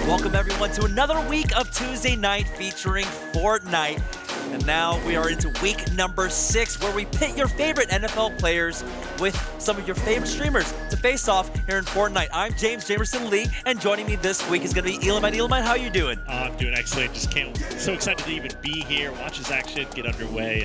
Welcome everyone to another week of Tuesday Night featuring Fortnite. And now we are into week number 6 where we pit your favorite NFL players with some of your favorite streamers to face off here in Fortnite. I'm James Jamerson Lee, and joining me this week is going to be Elamite. Elamite, how are you doing? I'm doing excellent. Just so excited to even be here, watch this action get underway,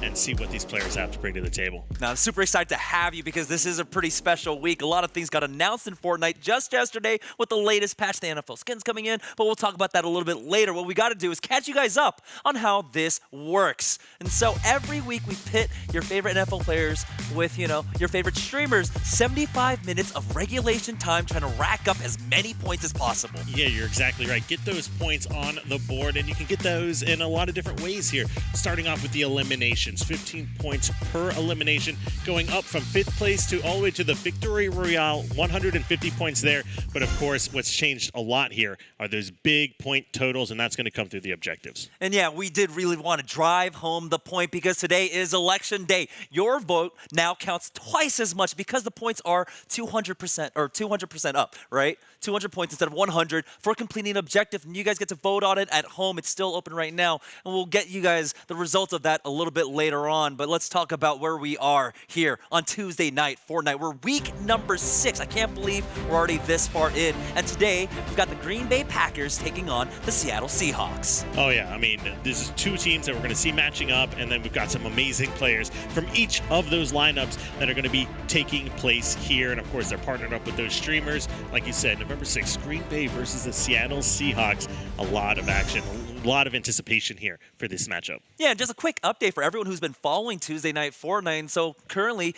and see what these players have to bring to the table. Now, I'm super excited to have you because this is a pretty special week. A lot of things got announced in Fortnite just yesterday with the latest patch, the NFL skins coming in, but we'll talk about that a little bit later. What we got to do is catch you guys up on how this works. And so every week we pit your favorite NFL players with, your favorite streamers. 75 minutes of regulation time trying to rack up as many points as possible. Yeah, you're exactly right. Get those points on the board, and you can get those in a lot of different ways here. Starting off with the eliminations, 15 points per elimination, going up from 5th place to all the way to the Victory Royale, 150 points there. But of course, what's changed a lot here are those big point totals, and that's going to come through the objectives. And yeah, we did really want to drive home the point because today is election day. Your vote now counts twice as much because the points are 200% or 200% up, right? 200 points instead of 100 for completing an objective, and you guys get to vote on it at home. It's still open right now, and we'll get you guys the results of that a little bit later on. But let's talk about where we are here on Tuesday Night Fortnite. We're week number 6. I can't believe we're already this far in. And today, we've got the Green Bay Packers taking on the Seattle Seahawks. Oh yeah, I mean, this is 2 teams that we're going to see matching up, and then we've got some amazing players from each of those lineups that are going to be taking place here. And of course, they're partnered up with those streamers. Like you said, November 6th, Green Bay versus the Seattle Seahawks. A lot of action, a lot of anticipation here for this matchup. Yeah, just a quick update for everyone who's been following Tuesday Night Fortnite. So currently,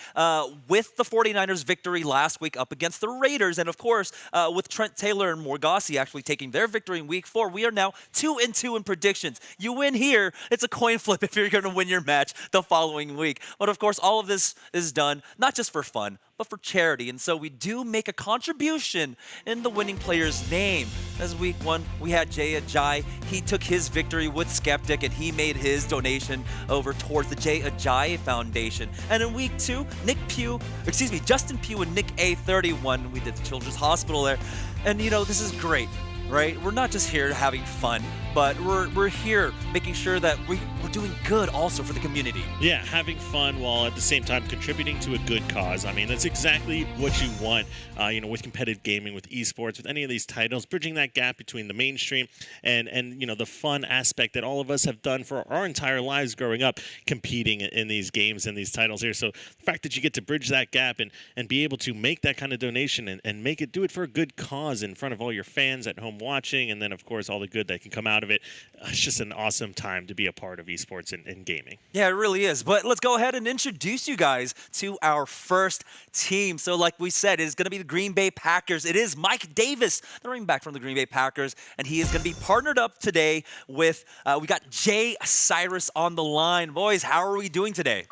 with the 49ers' victory last week up against the Raiders, and of course, with Trent Taylor and Morgassi actually taking their victory in week 4, we are now 2-2 in predictions. You win here, it's a coin flip if you're going to win your match the following week. But of course, all of this is done not just for fun, but for charity. And so we do make a contribution in the winning player's name. As week 1, we had Jay Ajayi. He took his victory with Skeptic, and he made his donation over towards the Jay Ajayi Foundation. And in week 2, Justin Pugh and Nick A31, we did the Children's Hospital there. And this is great, right? We're not just here having fun, but we're here making sure that we're doing good also for the community. Yeah, having fun while at the same time contributing to a good cause. I mean, that's exactly what you want, with competitive gaming, with esports, with any of these titles, bridging that gap between the mainstream and the fun aspect that all of us have done for our entire lives growing up, competing in these games and these titles here. So the fact that you get to bridge that gap and be able to make that kind of donation and do it for a good cause in front of all your fans at home watching, and then of course all the good that can come out of it. It's just an awesome time to be a part of esports and gaming. Yeah, it really is. But let's go ahead and introduce you guys to our first team. So like we said, it is going to be the Green Bay Packers. It is Mike Davis, the running back from the Green Bay Packers, and he is going to be partnered up today with, we got J.Cyrus on the line. Boys, how are we doing today?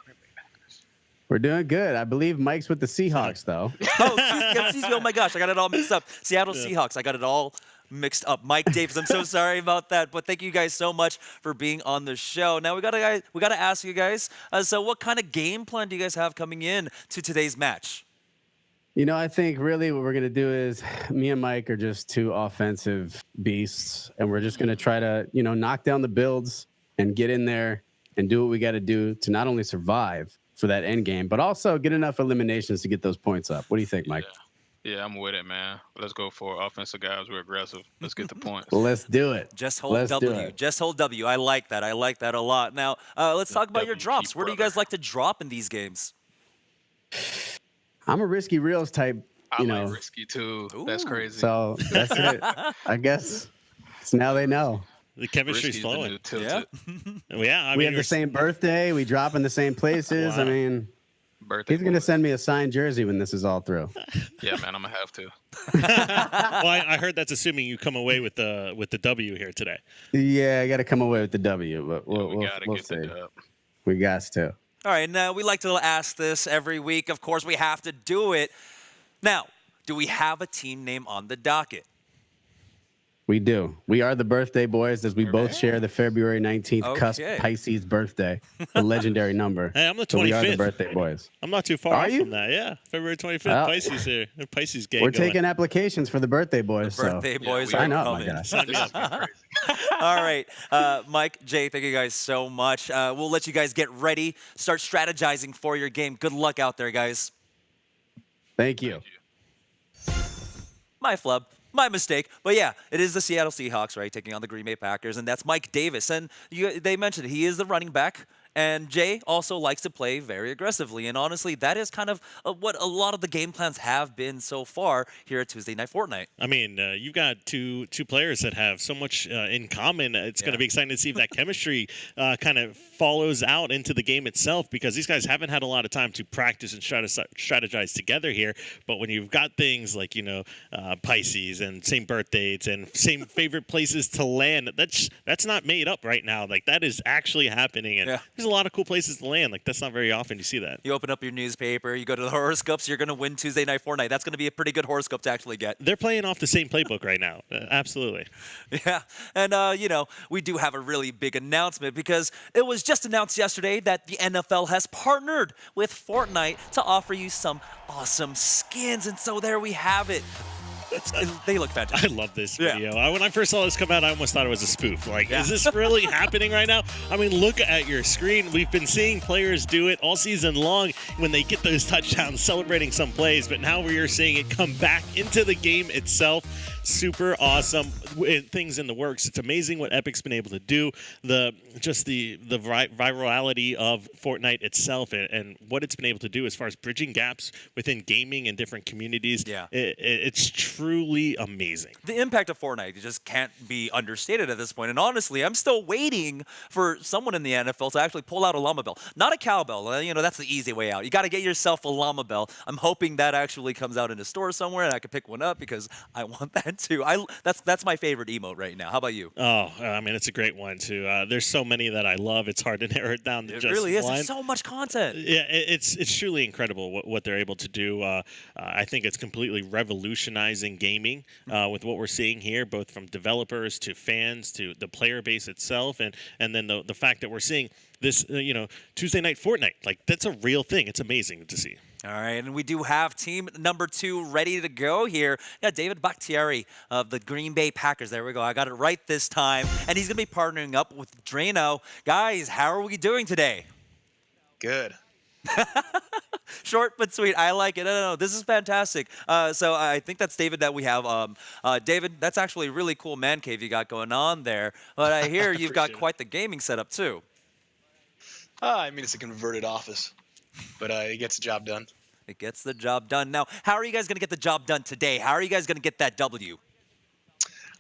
We're doing good. I believe Mike's with the Seahawks, though. Oh my gosh, I got it all mixed up. Seattle Seahawks, I got it all mixed up. Mike Davis, I'm so sorry about that, but thank you guys so much for being on the show. Now we gotta ask you guys. So what kind of game plan do you guys have coming in to today's match? I think really what we're gonna do is me and Mike are just 2 offensive beasts, and we're just gonna try to knock down the builds and get in there and do what we got to do to not only survive for that end game, but also get enough eliminations to get those points up. What do you think, Mike? Yeah, I'm with it, man. Let's go for offensive guys. We're aggressive. Let's get the points. Let's do it. Just hold W. Just hold W. I like that. I like that a lot. Now, let's talk about your drops. Where do you guys like to drop in these games? I'm a risky reels type. I like risky too. Ooh. That's crazy. So that's it. I guess it's now they know. The chemistry's flowing. Yeah. Yeah. We have the same birthday. We drop in the same places. Wow. I mean, he's going to send me a signed jersey when this is all through. Yeah, man, I'm going to have to. Well, I heard that's assuming you come away with the W here today. Yeah, I got to come away with the W, but we'll get see. The dub. We got to. All right, now we like to ask this every week. Of course, we have to do it. Now, do we have a team name on the docket? We do. We are the birthday boys, as we both share the February 19th cusp Okay. Pisces birthday, the legendary number. Hey, I'm the 25th. So we are the birthday boys. I'm not too far Are off you? from that. Yeah, February 25th, Well, Pisces here. The Pisces gang. We're going. taking applications for the birthday boys. Birthday boys we are sign up, coming. my guy. Sign me up. All right, Mike, Jay, thank you guys so much. We'll let you guys get ready, start strategizing for your game. Good luck out there, guys. Thank you. My flub. My mistake. But yeah, it is the Seattle Seahawks, right, taking on the Green Bay Packers, and that's Mike Davis. And they mentioned he is the running back. And Jay also likes to play very aggressively. And honestly, that is kind of what a lot of the game plans have been so far here at Tuesday Night Fortnite. I mean, you've got two players that have so much in common. It's going to be exciting to see if that chemistry kind of follows out into the game itself, because these guys haven't had a lot of time to practice and strategize together here. But when you've got things like, Pisces and same birth dates and same favorite places to land, that's not made up right now. Like, that is actually happening. And there's a lot of cool places to land. Like, that's not very often you see that. You open up your newspaper, you go to the horoscopes, you're going to win Tuesday Night Fortnite. That's going to be a pretty good horoscope to actually get. They're playing off the same playbook right now. Absolutely. Yeah, and we do have a really big announcement, because it was just announced yesterday that the NFL has partnered with Fortnite to offer you some awesome skins, and so there we have it. They look fantastic. I love this video. When I first saw this come out, I almost thought it was a spoof. Like, is this really happening right now? I mean, look at your screen. We've been seeing players do it all season long when they get those touchdowns, celebrating some plays, but now we are seeing it come back into the game itself. Super awesome things in the works. It's amazing what Epic's been able to do. The virality of Fortnite itself and what it's been able to do as far as bridging gaps within gaming and different communities. Yeah. It's truly amazing. The impact of Fortnite just can't be understated at this point. And honestly, I'm still waiting for someone in the NFL to actually pull out a llama bell. Not a cowbell. That's the easy way out. You got to get yourself a llama bell. I'm hoping that actually comes out in a store somewhere and I can pick one up, because I want that too. That's my favorite emote right now. How about you? Oh, I mean, it's a great one too. There's so many that I love. It's hard to narrow it down to just one. It really is. There's so much content. Yeah, it's truly incredible what they're able to do. I think it's completely revolutionizing gaming with what we're seeing here, both from developers to fans to the player base itself, and then the fact that we're seeing this, Tuesday Night Fortnite. Like, that's a real thing. It's amazing to see. All right, and we do have team number 2 ready to go here. Yeah, David Bakhtiari of the Green Bay Packers. There we go. I got it right this time. And he's going to be partnering up with Draineo. Guys, how are we doing today? Good. Short but sweet. I like it. No, this is fantastic. So I think that's David that we have. David, that's actually a really cool man cave you got going on there. But I hear you've got quite the gaming setup too. I mean, it's a converted office, but it gets the job done. It gets the job done. Now, how are you guys going to get the job done today? How are you guys going to get that W?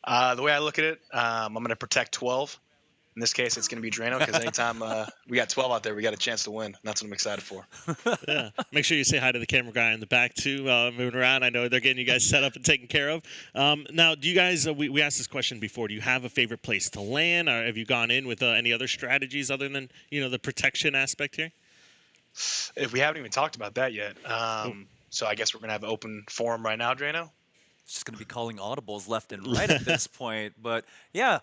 The way I look at it, I'm going to protect 12. In this case, it's going to be Draineo, because anytime we got 12 out there, we got a chance to win. And that's what I'm excited for. Yeah. Make sure you say hi to the camera guy in the back, too, moving around. I know they're getting you guys set up and taken care of. Now, do you guys, we asked this question before, do you have a favorite place to land? Or have you gone in with any other strategies other than, the protection aspect here? If we haven't even talked about that yet. So I guess we're going to have an open forum right now, Draineo. It's just going to be calling audibles left and right at this point. But, yeah.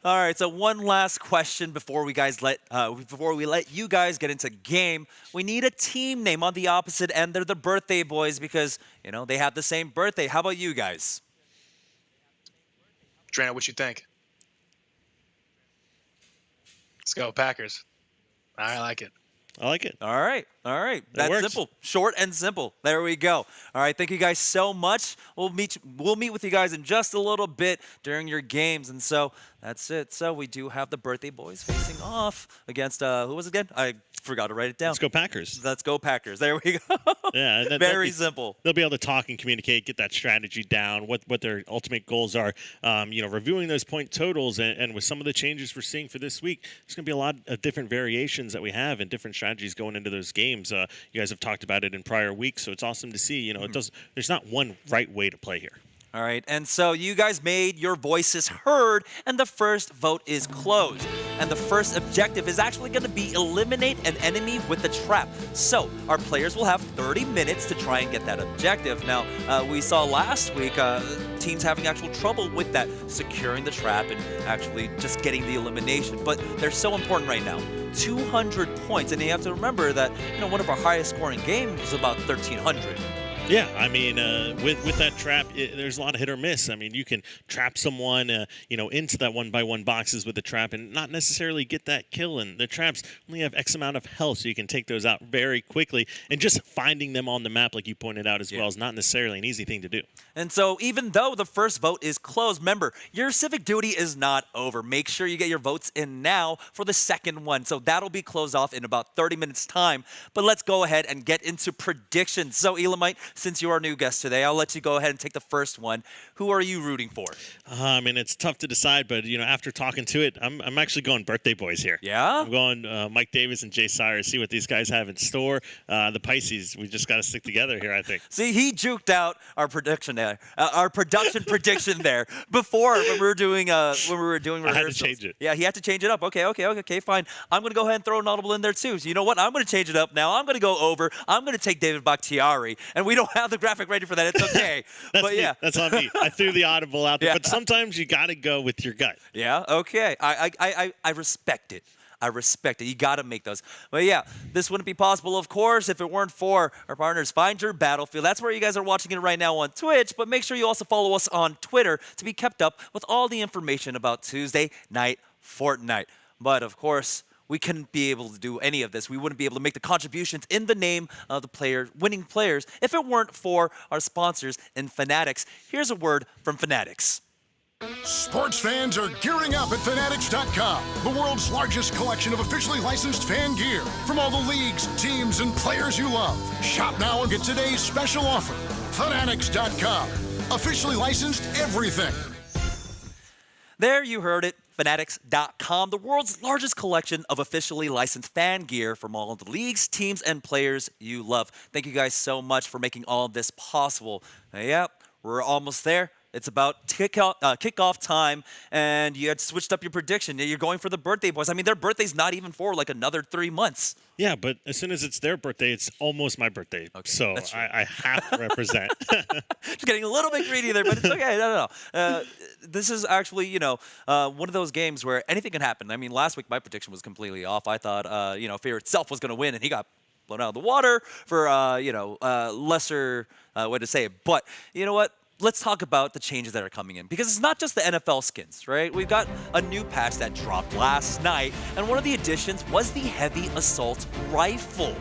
All right, so one last question before we let you guys get into game. We need a team name on the opposite end. They're the birthday boys, because they have the same birthday. How about you guys? Draineo, what you think? Let's go Packers. I like it. I like it. All right. That's simple. Short and simple. There we go. All right, thank you guys so much. We'll meet with you guys in just a little bit during your games. And so that's it. So we do have the birthday boys facing off against, who was it again? I forgot to write it down. Let's go Packers. Let's go Packers. There we go. Yeah, very simple. They'll be able to talk and communicate, get that strategy down, what their ultimate goals are. Reviewing those point totals, and with some of the changes we're seeing for this week, there's going to be a lot of different variations that we have and different strategies going into those games. You guys have talked about it in prior weeks, so it's awesome to see. There's not one right way to play here. All right, and so you guys made your voices heard, and the first vote is closed. And the first objective is actually going to be eliminate an enemy with a trap. So our players will have 30 minutes to try and get that objective. Now, we saw last week teams having actual trouble with that, securing the trap and actually just getting the elimination. But they're so important right now. 200 points, and you have to remember that one of our highest scoring games was about 1,300. Yeah, I mean, with that trap, there's a lot of hit or miss. I mean, you can trap someone, into that 1x1 boxes with the trap and not necessarily get that kill. And the traps only have X amount of health, so you can take those out very quickly. And just finding them on the map, like you pointed out as well, is not necessarily an easy thing to do. And so even though the first vote is closed, remember, your civic duty is not over. Make sure you get your votes in now for the second one. So that'll be closed off in about 30 minutes time. But let's go ahead and get into predictions. So Elamite, since you're our new guest today, I'll let you go ahead and take the first one. Who are you rooting for? I mean, it's tough to decide, but after talking to it, I'm actually going birthday boys here. Yeah? I'm going Mike Davis and J.Cyrus, see what these guys have in store. The Pisces, we just got to stick together here, I think. See, he juked out our prediction there, our production prediction there before when we were doing rehearsals. I had to change it. Yeah, he had to change it up. Okay, fine. I'm going to go ahead and throw an audible in there too. So you know what? I'm going to change it up now. I'm going to go over. I'm going to take David Bakhtiari, and we don't have the graphic ready for that. It's okay. But yeah, that's on me. I threw the audible out there, Yeah. but sometimes you got to go with your gut. Yeah. Okay. I respect it. I respect it. You got to make those. But yeah, this wouldn't be possible, of course, if it weren't for our partners, Find Your Battlefield. That's where you guys are watching it right now on Twitch, but make sure you also follow us on Twitter to be kept up with all the information about Tuesday Night Fortnite. But of course, we couldn't be able to do any of this. We wouldn't be able to make the contributions in the name of the winning players if it weren't for our sponsors in Fanatics. Here's a word from Fanatics. Sports fans are gearing up at Fanatics.com, the world's largest collection of officially licensed fan gear from all the leagues, teams, and players you love. Shop now and get today's special offer. Fanatics.com, officially licensed everything. There you heard it. Fanatics.com, the world's largest collection of officially licensed fan gear from all of the leagues, teams, and players you love. Thank you guys so much for making all of this possible. Yeah, we're almost there. It's about kickoff time, and you had switched up your prediction. You're going for the birthday boys. I mean, their birthday's not even for like another 3 months. Yeah, but as soon as it's their birthday, it's almost my birthday. Okay, so I have to represent. Just getting a little bit greedy there, but it's okay. No. This is actually, one of those games where anything can happen. I mean, last week my prediction was completely off. I thought, Fear itself was going to win, and he got blown out of the water for, lesser way to say it. But you know what? Let's talk about the changes that are coming in, because it's not just the NFL skins, right? We've got a new patch that dropped last night, and one of the additions was the heavy assault rifle.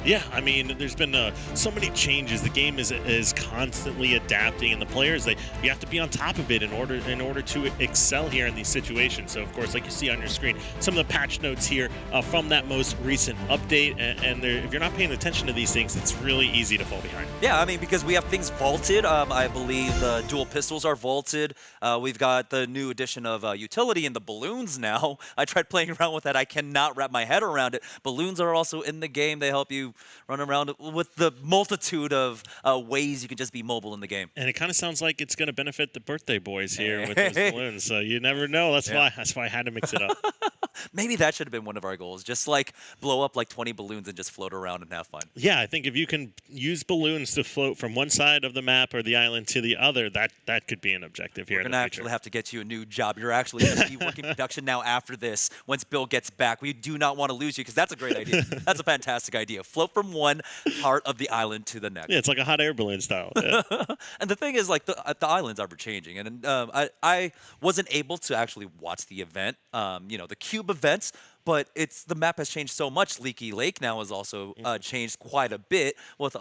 Yeah, I mean, there's been so many changes. The game is constantly adapting, and the players you have to be on top of it in order to excel here in these situations. So, of course, like you see on your screen, some of the patch notes here from that most recent update. And if you're not paying attention to these things, it's really easy to fall behind. Yeah, I mean, because we have things vaulted. I believe the dual pistols are vaulted. We've got the new addition of utility in the balloons now. I tried playing around with that. I cannot wrap my head around it. Balloons are also in the game. They help you run around with the multitude of ways you can just be mobile in the game. And it kind of sounds like it's going to benefit the birthday boys here with those balloons. So you never know. That's why I had to mix it up. Maybe that should have been one of our goals. Just like blow up like 20 balloons and just float around and have fun. Yeah, I think if you can use balloons to float from one side of the map or the island to the other, that could be an objective here. We're going to actually have to get you a new job. You're actually going to be working production now after this. Once Bill gets back, we do not want to lose you, because that's a great idea. That's a fantastic idea. Float from one part of the island to the next. Yeah, it's like a hot air balloon style. Yeah. And the thing is, like, the islands are changing, and I wasn't able to actually watch the event, the cube events. But the map has changed so much. Leaky Lake now has also changed quite a bit with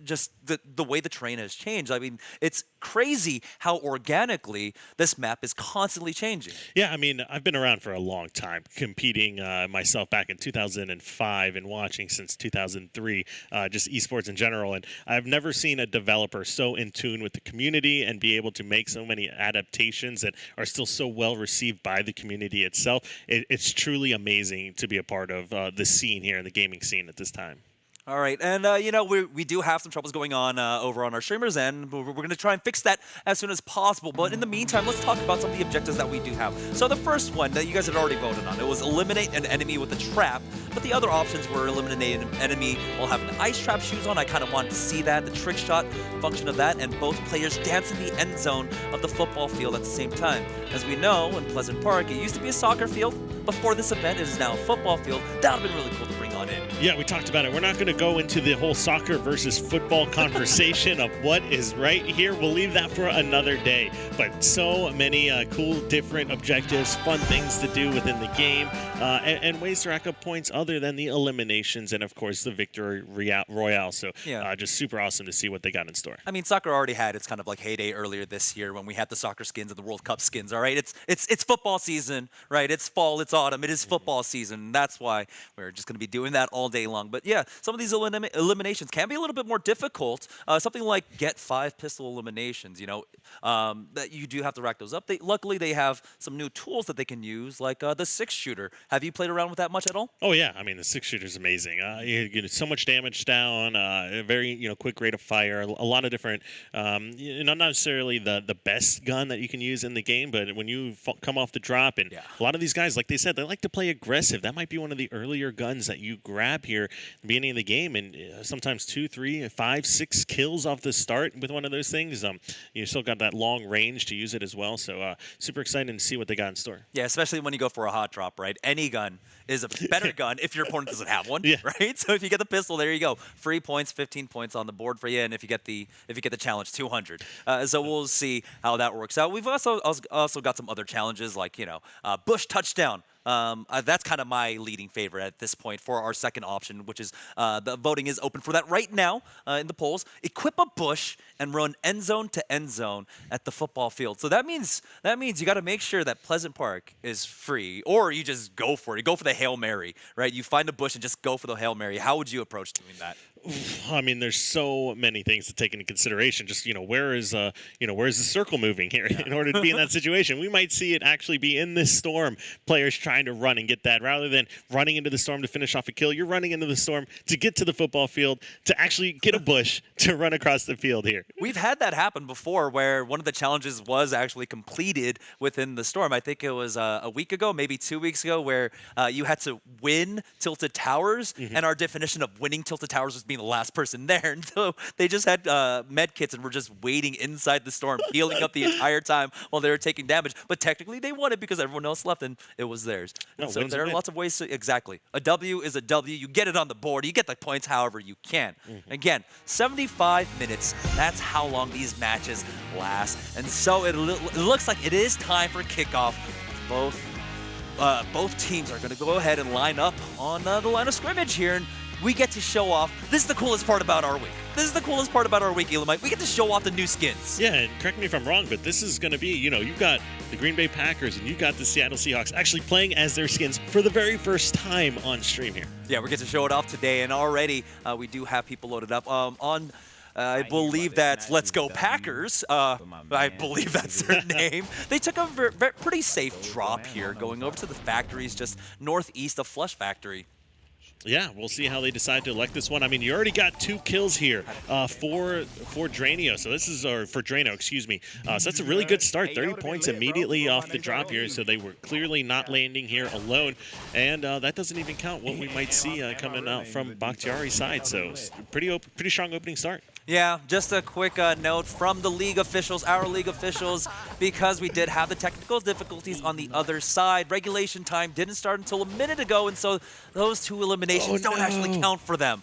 just the way the terrain has changed. I mean, it's crazy how organically this map is constantly changing. Yeah, I mean, I've been around for a long time, competing myself back in 2005 and watching since 2003, just esports in general. And I've never seen a developer so in tune with the community and be able to make so many adaptations that are still so well received by the community itself. It's truly amazing to be a part of the scene here, in the gaming scene at this time. All right, and we do have some troubles going on over on our streamers end. We're going to try and fix that as soon as possible. But in the meantime, let's talk about some of the objectives that we do have. So the first one that you guys had already voted on, it was eliminate an enemy with a trap. But the other options were eliminate an enemy while having ice trap shoes on. I kind of wanted to see that, the trick shot function of that, and both players dance in the end zone of the football field at the same time. As we know, in Pleasant Park, it used to be a soccer field. Before this event, it is now a football field. That would have been really cool to bring on in. Yeah, we talked about it. We're not going to go into the whole soccer versus football conversation of what is right here. We'll leave that for another day. But so many cool, different objectives, fun things to do within the game, and ways to rack up points other than the eliminations and, of course, the victory royale. So just super awesome to see what they got in store. I mean, soccer already had its kind of like heyday earlier this year when we had the soccer skins and the World Cup skins, all right? It's football season, right? It's fall, it's autumn, it is football season. That's why we're just going to be doing that all day long. But yeah, some of these eliminations can be a little bit more difficult. Something like get 5 pistol eliminations, that you do have to rack those up. Luckily, they have some new tools that they can use, like the 6-shooter. Have you played around with that much at all? Oh yeah, I mean the 6-shooter is amazing. You get so much damage down, a very quick rate of fire, a lot of different, not necessarily the best gun that you can use in the game, but when you come off the drop, and a lot of these guys, like they said, they like to play aggressive. That might be one of the earlier guns that you grab here at the beginning of the game, and sometimes 2, 3, 5, 6 kills off the start with one of those things. You still got that long range to use it as well, so super excited to see what they got in store. Yeah, especially when you go for a hot drop, right? Any gun is a better gun if your opponent doesn't have one, right? So if you get the pistol, there you go. Free points, 15 points on the board for you, and if you get the challenge, 200. So we'll see how that works out. We've also got some other challenges like Bush touchdown. That's kind of my leading favorite at this point for our second option, which is the voting is open for that right now in the polls. Equip a bush and run end zone to end zone at the football field. So that means you got to make sure that Pleasant Park is free, or you just go for it. You go for the Hail Mary, right? You find a bush and just go for the Hail Mary. How would you approach doing that? I mean, there's so many things to take into consideration. Just where is the circle moving here in order to be in that situation? We might see it actually be in this storm. Players trying to run and get that rather than running into the storm to finish off a kill. You're running into the storm to get to the football field to actually get a bush to run across the field here. We've had that happen before, where one of the challenges was actually completed within the storm. I think it was a week ago, maybe 2 weeks ago, where you had to win Tilted Towers, and our definition of winning Tilted Towers was being the last person there. And so they just had med kits and were just waiting inside the storm, healing up the entire time while they were taking damage. But technically they won it because everyone else left and it was theirs. So there are lots of ways to, exactly. A W is a W. You get it on the board. You get the points however you can. Again, 75 minutes. That's how long these matches last. And so it looks like it is time for kickoff. Both teams are going to go ahead and line up on the line of scrimmage here, and we get to show off. This is the coolest part about our week. This is the coolest part about our week, Elamite. We get to show off the new skins. Yeah, and correct me if I'm wrong, but this is going to be, you've got the Green Bay Packers and you've got the Seattle Seahawks actually playing as their skins for the very first time on stream here. Yeah, we get to show it off today, and already we do have people loaded up I believe that's Let's Go Packers. I believe that's their name. They took a pretty safe drop here, going over to the factories just northeast of Flush Factory. Yeah, we'll see how they decide to elect this one. I mean, you already got 2 kills here for Draineo. So this is, or for Draineo, excuse me. So that's a really good start. 30 points immediately off the drop here. So they were clearly not landing here alone. And that doesn't even count what we might see coming out from Bakhtiari's side. So pretty strong opening start. Yeah, just a quick note from the league officials, our league officials, because we did have the technical difficulties on the other side. Regulation time didn't start until a minute ago, and so those 2 eliminations don't actually count for them.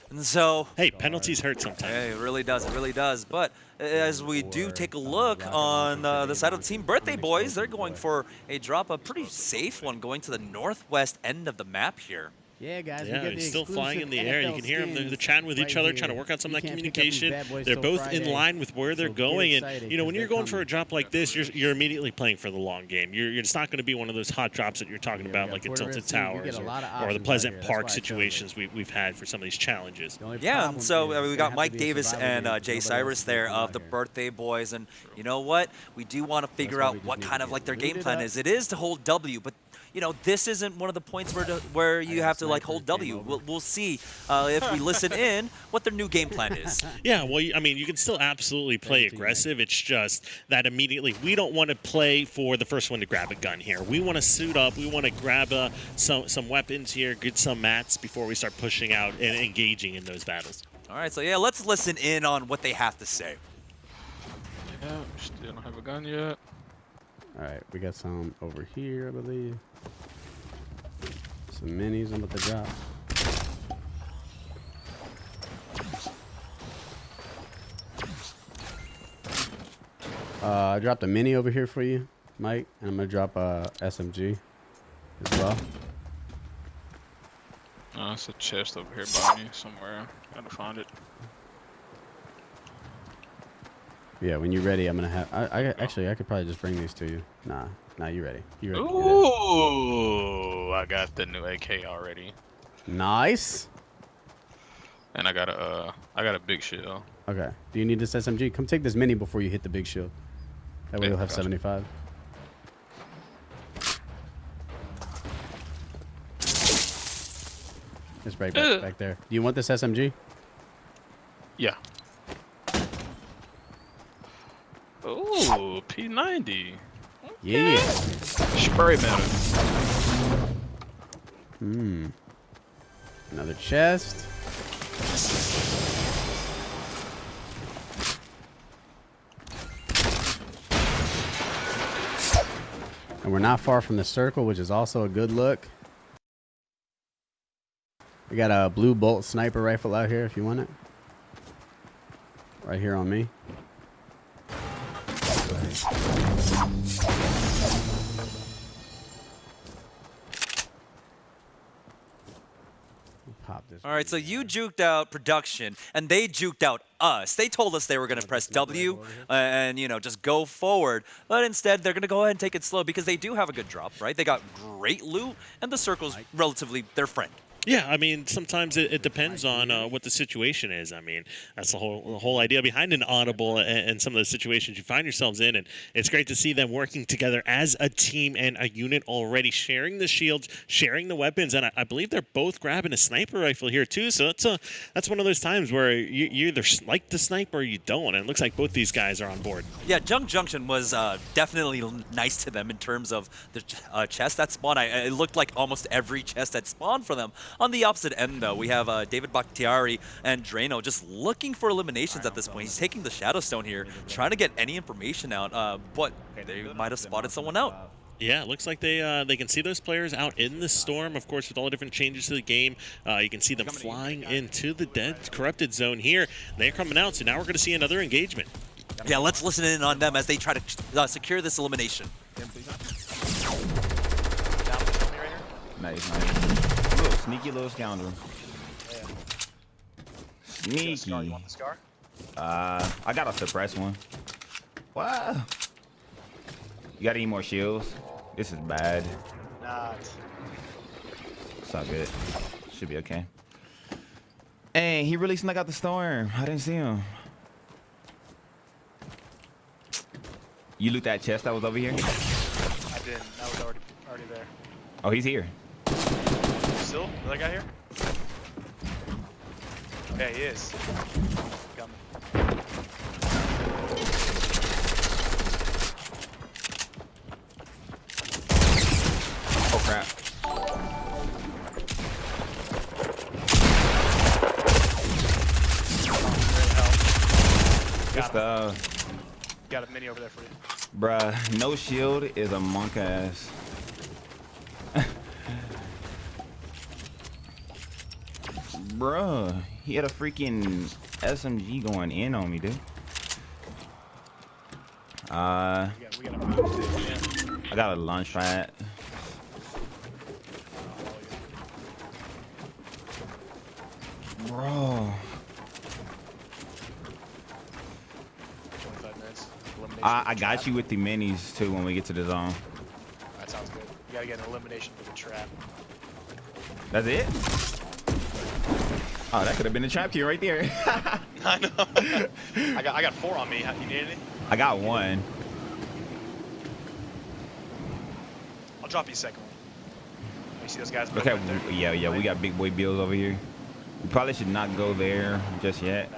And so, hey, penalties hurt sometimes. Hey, it really does. It really does. But as we do take a look on the side of the team, Birthday Boys, they're going for a drop, a pretty safe one, going to the northwest end of the map here. Yeah, guys. Yeah, he's still flying in the air. You can hear them. They're chatting with each other, trying to work out some of that communication. They're both in line with where they're going. And, when you're going for a drop like this, you're immediately playing for the long game. It's not going to be one of those hot drops that you're talking about, like at Tilted Towers or the Pleasant Park situations we've had for some of these challenges. Yeah, and so we got Mike Davis and J.Cyrus there of the Birthday Boys. And you know what? We do want to figure out what kind of their game plan is. It is to hold W, but this isn't one of the points where you have to like hold W. We'll see if we listen in what their new game plan is. Yeah, well, I mean, you can still absolutely play aggressive. It's just that immediately we don't want to play for the first one to grab a gun here. We want to suit up. We want to grab some weapons here, get some mats before we start pushing out and engaging in those battles. All right, so yeah, let's listen in on what they have to say. Yeah, still don't have a gun yet. All right, we got some over here, I believe. Some minis I'm about to drop. I dropped a mini over here for you, Mike, and I'm gonna drop a SMG as well. It's a chest over here by me somewhere. Gotta find it. Yeah, when you're ready, I'm gonna have. Actually, I could probably just bring these to you. Nah, you ready? You ready? Ooh, I got the new AK already, Nice. and I got a big shield. Okay. Do you need this SMG? Come take this mini before you hit the big shield. That way Yeah, you'll have gotcha. 75. It's right back there. Do you want this SMG? Yeah. Ooh, P90. Yeah. Spray metal. Another chest. And we're not far from the circle, which is also a good look. We got a blue bolt sniper rifle out here if you want it. Right here on me. Pop this. All right, so you juked out production, and they juked out us. They told us they were going to press W and, just go forward. But instead, they're going to go ahead and take it slow because they do have a good drop, right? They got great loot, and the circle's relatively their friend. Yeah, I mean, sometimes it depends on what the situation is. I mean, that's the whole idea behind an audible and some of the situations you find yourselves in. And it's great to see them working together as a team and a unit already, sharing the shields, sharing the weapons. And I believe they're both grabbing a sniper rifle here, too. So that's one of those times where you either like the sniper or you don't. And it looks like both these guys are on board. Yeah, Junk Junction was definitely nice to them in terms of the chest that spawned. It looked like almost every chest that spawned for them. On the opposite end, though, we have David Bakhtiari and Draineo just looking for eliminations at this point. He's taking the Shadow Stone here, trying to get any information out, but they might have spotted someone out. Yeah, it looks like they can see those players out in the storm. Of course, with all the different changes to the game, you can see them flying into the dead corrupted zone here. They're coming out, so now we're going to see another engagement. Yeah, let's listen in on them as they try to secure this elimination. Nice. Sneaky little scoundrel. Sneaky. Scar, you want the scar? I got a suppress one. Wow. You got any more shields? This is bad. Nah. It's all good. Should be okay. Hey, he really snuck out the storm. I didn't see him. You loot that chest that was over here? I didn't. That was already there. Oh, he's here. Still? That guy here? Yeah, he is. Coming. Oh, crap. Got a mini over there for you. Bruh, no shield is a monk ass. Bruh, he had a freaking SMG going in on me, dude. I got a launch pad. Bro. 25 minutes. Elimination I for the got trap. you with the minis too when we get to the zone. That sounds good. You gotta get an elimination for the trap. That's it? Oh, that could have been the trap key right there. I know. I got 4 on me. You need anything? I got one. I'll drop you a second one. see those guys? Look at, yeah, we got big boy Bills over here. We probably should not go there just yet.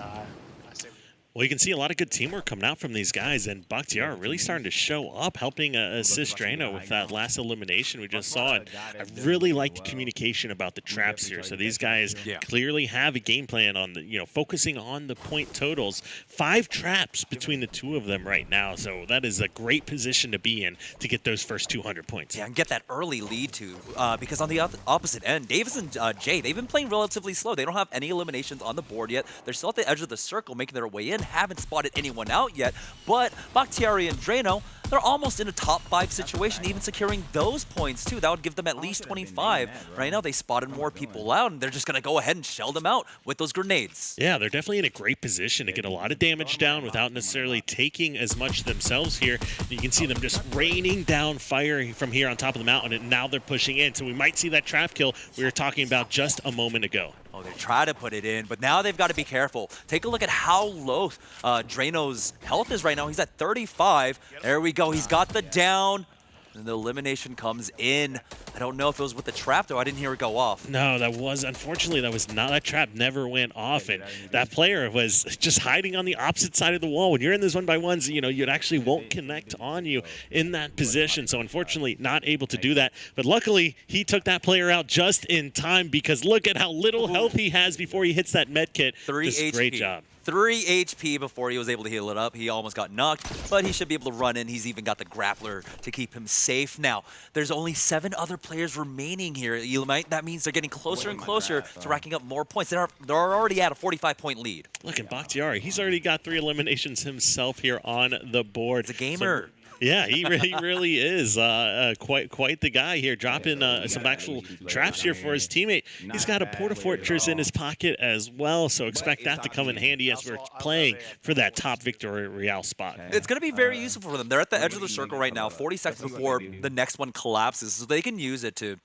Well, you can see a lot of good teamwork coming out from these guys, and Bakhtiari really starting to show up, helping assist Draineo with that last elimination we just saw. And I really like the communication about the traps here. So these guys clearly have a game plan on the, focusing on the point totals. 5 traps between the two of them right now. So that is a great position to be in to get those first 200 points. Yeah, and get that early lead too, because on the opposite end, Davis and Jay, they've been playing relatively slow. They don't have any eliminations on the board yet. They're still at the edge of the circle, making their way in. Haven't spotted anyone out yet, but Bakhtiari and Draineo, they're almost in a top 5 situation, even securing those points too. That would give them at least 25. Right now, they spotted more people out, and they're just going to go ahead and shell them out with those grenades. Yeah, they're definitely in a great position to get a lot of damage down without necessarily taking as much themselves here. You can see them just raining down fire from here on top of the mountain, and now they're pushing in. So we might see that trap kill we were talking about just a moment ago. Oh, they try to put it in, but now they've got to be careful. Take a look at how low Draino's health is right now. He's at 35. There we go. He's got the down. And the elimination comes in. I don't know if it was with the trap, though. I didn't hear it go off. No, unfortunately, that trap never went off. And that player was just hiding on the opposite side of the wall. When you're in those 1-by-1s, you actually won't connect on you in that position. So unfortunately, not able to do that. But luckily, he took that player out just in time, because look at how little health he has before he hits that med kit. 3 HP. Great job. 3 HP before he was able to heal it up. He almost got knocked, but he should be able to run in. He's even got the grappler to keep him safe. Now, there's only 7 other players remaining here. That means they're getting closer and closer to racking up more points. They're already at a 45-point lead. Look at Bakhtiari. He's already got 3 eliminations himself here on the board. He's a gamer. Yeah, he really is quite the guy here, dropping some actual traps here for his teammate. He's got a Porta Fortress in his pocket as well, so expect that to come in handy as we're playing for that top Victory Royale spot. It's going to be very useful for them. They're at the edge of the circle right now, 40 seconds before the next one collapses, so they can use it to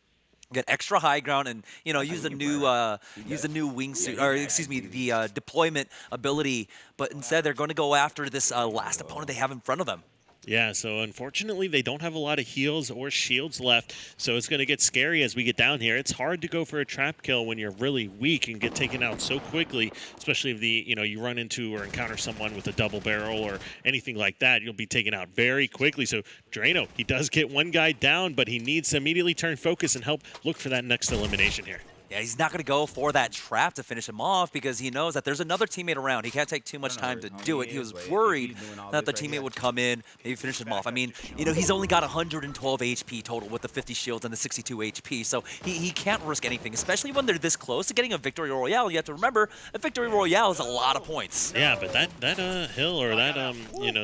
get extra high ground and use the new wingsuit, or excuse me, the deployment ability. But instead, they're going to go after this last opponent they have in front of them. Yeah, so unfortunately, they don't have a lot of heals or shields left, so it's going to get scary as we get down here. It's hard to go for a trap kill when you're really weak and get taken out so quickly, especially if you run into or encounter someone with a double barrel or anything like that. You'll be taken out very quickly. So Draineo, he does get one guy down, but he needs to immediately turn focus and help look for that next elimination here. Yeah, he's not going to go for that trap to finish him off because he knows that there's another teammate around. He can't take too much time to do it. He was worried that the teammate would come in, maybe finish him off. I mean, he's only got 112 HP total with the 50 shields and the 62 HP, so he can't risk anything, especially when they're this close to getting a Victory Royale. You have to remember, a Victory Royale is a lot of points. Yeah, but that hill or that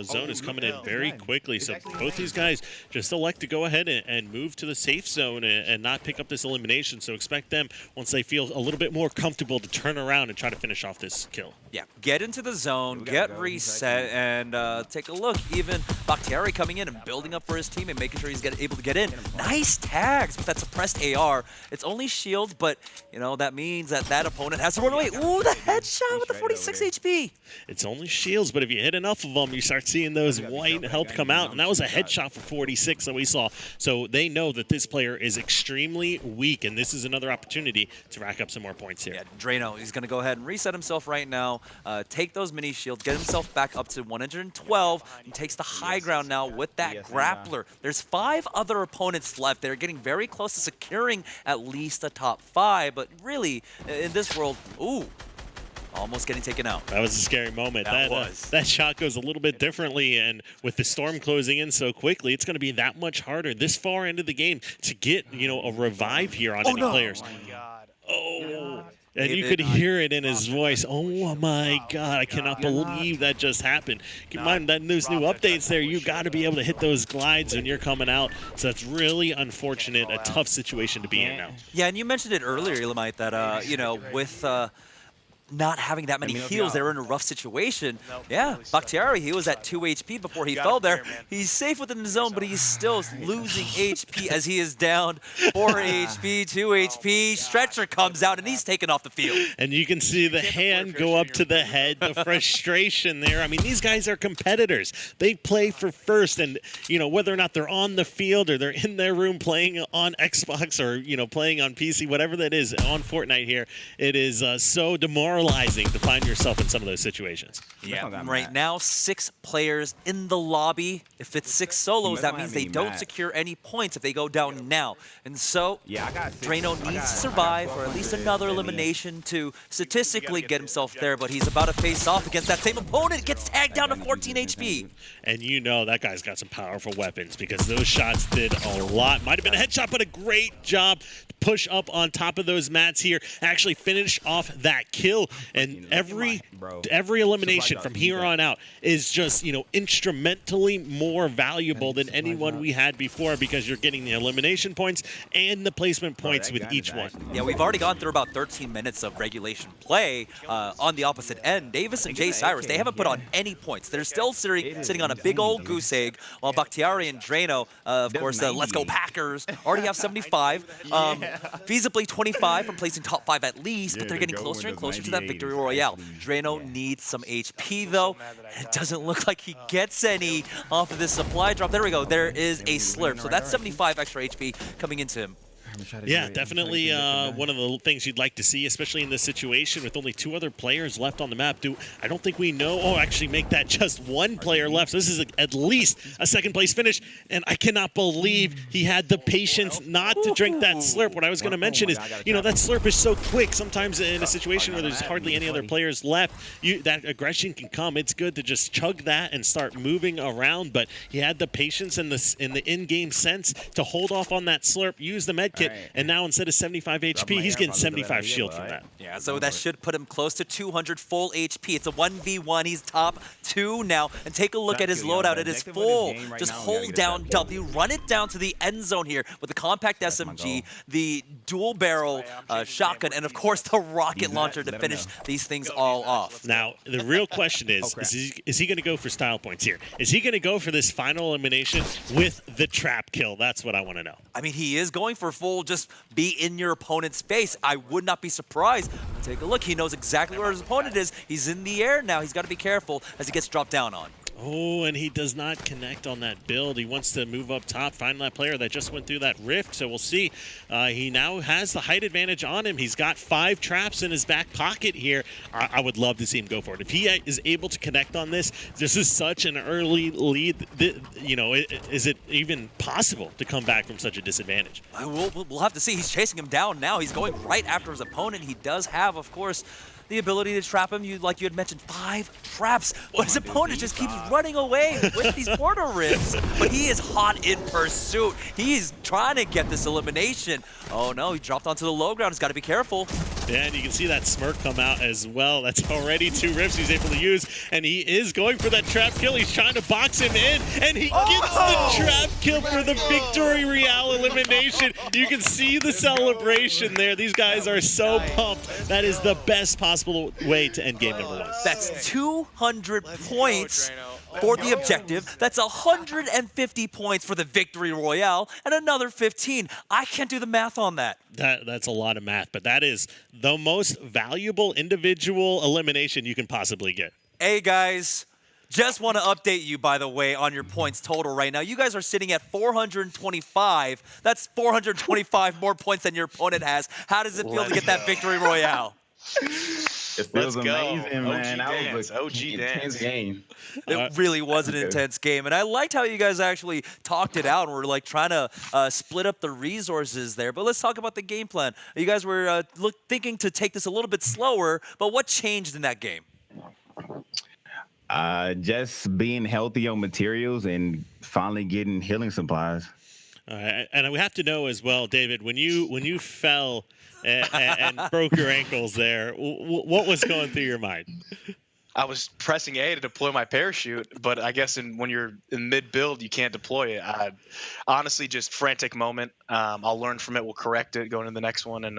zone is coming in very quickly, so both these guys just elect to go ahead and move to the safe zone and not pick up this elimination, so expect them, once they feel a little bit more comfortable, to turn around and try to finish off this kill. Yeah, get into the zone, get reset, and take a look. Even Bakhtiari coming in and building up for his team and making sure he's able to get in. Nice tags with that suppressed AR. It's only shields, but that means that opponent has to run away. Ooh, the headshot with the 46 HP. It's only shields, but if you hit enough of them, you start seeing those white health come out, and that was a headshot for 46 that we saw. So they know that this player is extremely weak, and this is another opportunity to rack up some more points here. Yeah, Draineo, he's going to go ahead and reset himself right now, take those mini shields, get himself back up to 112, and takes the high ground now with that grappler. There's 5 other opponents left. They're getting very close to securing at least a top 5, but really, in this world, ooh, almost getting taken out. That was a scary moment. That shot goes a little bit differently, and with the storm closing in so quickly, it's going to be that much harder this far into the game to get, a revive here on any players. Oh my God. Oh, and you could hear it in his voice. Oh my God, I cannot believe that just happened. Keep in mind that those new updates there, you got to be able to hit those glides when you're coming out. So that's really unfortunate, a tough situation to be in now. Yeah, and you mentioned it earlier, Elamite, that, with not having that many Let me know if heals. They y'all- were in a rough situation. Nope, Yeah, really stuck. Bakhtiari, he was at 2 HP before he got fell it there. there, man. He's safe within the zone, but he's still losing HP as he is down 4 HP, 2 HP. Stretcher comes out, and he's taken off the field. And you can see the hand go up to the head, the frustration there. I mean, these guys are competitors. They play for first, and, you know, whether or not they're on the field or they're in their room playing on Xbox or, you know, playing on PC, whatever that is, on Fortnite here, it is so demoralizing to find yourself in some of those situations. Yeah, got right mad. now, 6 players in the lobby. If it's 6 solos, that means they don't secure any points if they go down now. And so, Yeah, I got 6. Draineo I needs got- to I survive got for at 12 least hundred another million. elimination to statistically get himself there, but he's about to face off against that same opponent. Gets tagged down to 14 HP. And you know that guy's got some powerful weapons because those shots did a lot. Might have been a headshot, but a great job to push up on top of those mats here, actually finish off that kill. And every elimination from here on out is just, you know, instrumentally more valuable than anyone we had before because you're getting the elimination points and the placement points with each one. Yeah, we've already gone through about 13 minutes of regulation play on the opposite end. Davis and J.Cyrus, they haven't put on any points. They're still sitting on a big old goose egg, while Bakhtiari and Draineo, of course, let's go Packers, already have 75. Feasibly 25 from placing top 5 at least, but they're getting closer and closer to that victory royale. Draineo needs some HP, though. It doesn't look like he gets any off of this supply drop. There we go. There is a slurp. So that's 75 extra HP coming into him. Yeah, definitely one of the things you'd like to see, especially in this situation with only 2 other players left on the map. I don't think we know. Oh, actually make that just 1 player left. So this is at least a second-place finish, and I cannot believe he had the patience not to drink that slurp. What I was going to mention is, you know, that slurp is so quick. Sometimes in a situation where there's hardly any other players left, that aggression can come. It's good to just chug that and start moving around, but he had the patience and the in-game sense to hold off on that slurp, use the med kit, and now instead of 75 HP, he's getting 75 shield from that. Yeah, so that should put him close to 200 full HP. It's a 1v1. He's top 2 now. And take a look at his loadout. It is full. Just hold down W. Run it down to the end zone here with the compact SMG, the dual barrel shotgun, and of course the rocket launcher to finish these things all off. Now, the real question is he going to go for style points here? Is he going to go for this final elimination with the trap kill? That's what I want to know. I mean, he is going for full just be in your opponent's face. I would not be surprised. Take a look. He knows exactly where his opponent is. He's in the air now. He's got to be careful as he gets dropped down on. Oh, and he does not connect on that build. He wants to move up top, find that player that just went through that rift. So we'll see. He now has the height advantage on him. He's got 5 traps in his back pocket here. I would love to see him go for it. If he is able to connect on this is such an early lead. You know, is it even possible to come back from such a disadvantage? We'll have to see. He's chasing him down now. He's going right after his opponent. He does have, of course, the ability to trap him. Like you had mentioned, 5 traps. But his opponent just keeps running away with these portal rifts. But he is hot in pursuit. He's trying to get this elimination. Oh no, he dropped onto the low ground. He's got to be careful. Yeah, and you can see that smirk come out as well. That's already 2 rifts he's able to use. And he is going for that trap kill. He's trying to box him in. And he gets the trap kill for the victory royale elimination. You can see the celebration there. These guys are so pumped. That is the best possible way to end game number 1. That's 200 points for the objective. That's 150 points for the victory royale and another 15. I can't do the math on that. That's a lot of math, but that is the most valuable individual elimination you can possibly get. Hey guys, just want to update you, by the way, on your points total right now. You guys are sitting at 425. That's 425 more points than your opponent has. How does it feel to get that victory royale? It feels Let's go. amazing, man. OG That was dance, an OG intense dance. game. It really was an intense game, and I liked how you guys actually talked it out and were like trying to split up the resources there. But let's talk about the game plan. You guys were thinking to take this a little bit slower, but what changed in that game? Just being healthy on materials and finally getting healing supplies. And we have to know as well, David, when you fell and broke your ankles there, what was going through your mind? I was pressing A to deploy my parachute, but I guess when you're in mid-build, you can't deploy it. Honestly, just frantic moment. I'll learn from it. We'll correct it going into the next one. And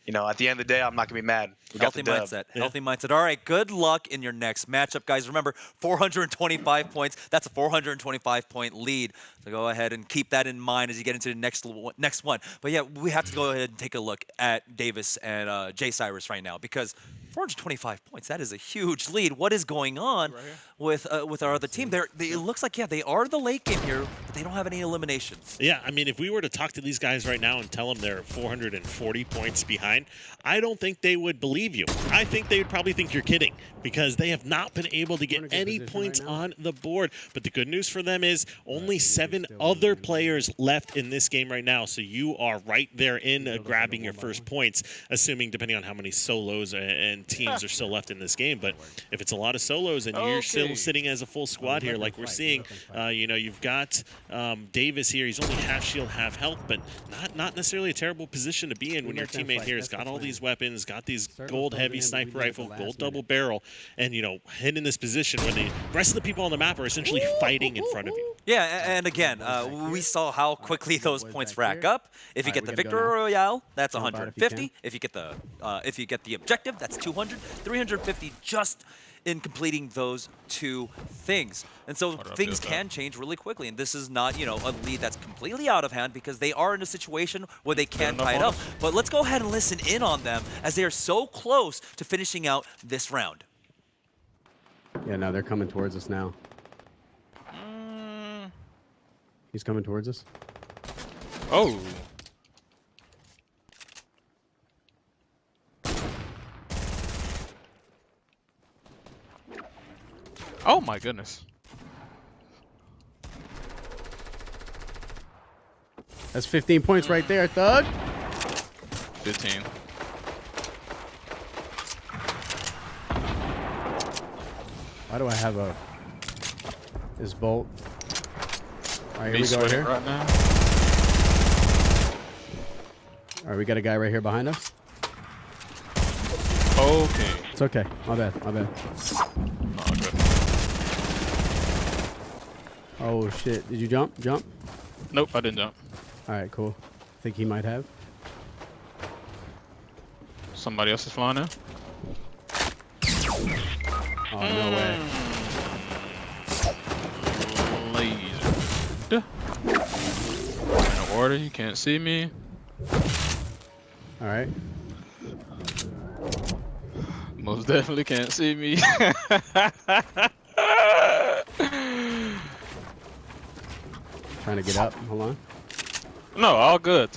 at the end of the day, I'm not gonna be mad. We got Healthy the dub. mindset. Healthy mindset. All right, good luck in your next matchup, guys. Remember, 425 points. That's a 425-point lead. So go ahead and keep that in mind as you get into the next one. But yeah, we have to go ahead and take a look at Davis and J.Cyrus right now because 425 points. That is a huge lead. What is going on with our other team? It looks like, they are the late game here, but they don't have any eliminations. Yeah, I mean, if we were to talk to these guys right now and tell them they're 440 points behind, I don't think they would believe you. I think they would probably think you're kidding because they have not been able to get any points on the board. But the good news for them is only 7 other players left in this game right now. So you are right there in grabbing your first points, assuming depending on how many solos and teams are still left in this game. But if it's a lot of solos and you're still sitting as a full squad here like we're seeing, you've got Davis here. He's only half shield, half health, but not necessarily a terrible position to be in when your teammate here has got all these weapons, got these gold heavy sniper rifle, gold double barrel, and hidden in this position where the rest of the people on the map are essentially fighting in front of you. Yeah, and again, we saw how quickly those points rack up. If you get the Victory Royale, that's 150. If you get the objective, that's 200. 350 just in completing those 2 things. And so things can change really quickly. And this is not, a lead that's completely out of hand because they are in a situation where they can tie it up. But let's go ahead and listen in on them as they are so close to finishing out this round. Yeah, no, they're coming towards us now. He's coming towards us. Oh. Oh my goodness. That's 15 points right there, Thug. 15. Why do I have this bolt? All right, here we go sweating here. right now. All right, we got a guy right here behind us. Okay. It's okay. My bad. Oh, good. Oh shit! Did you jump? Nope, I didn't jump. All right, cool. Think he might have. Somebody else is flying now. Oh no way. Laser. In order, you can't see me. All right. Most definitely can't see me. Trying to get up. Hold on. No, all good.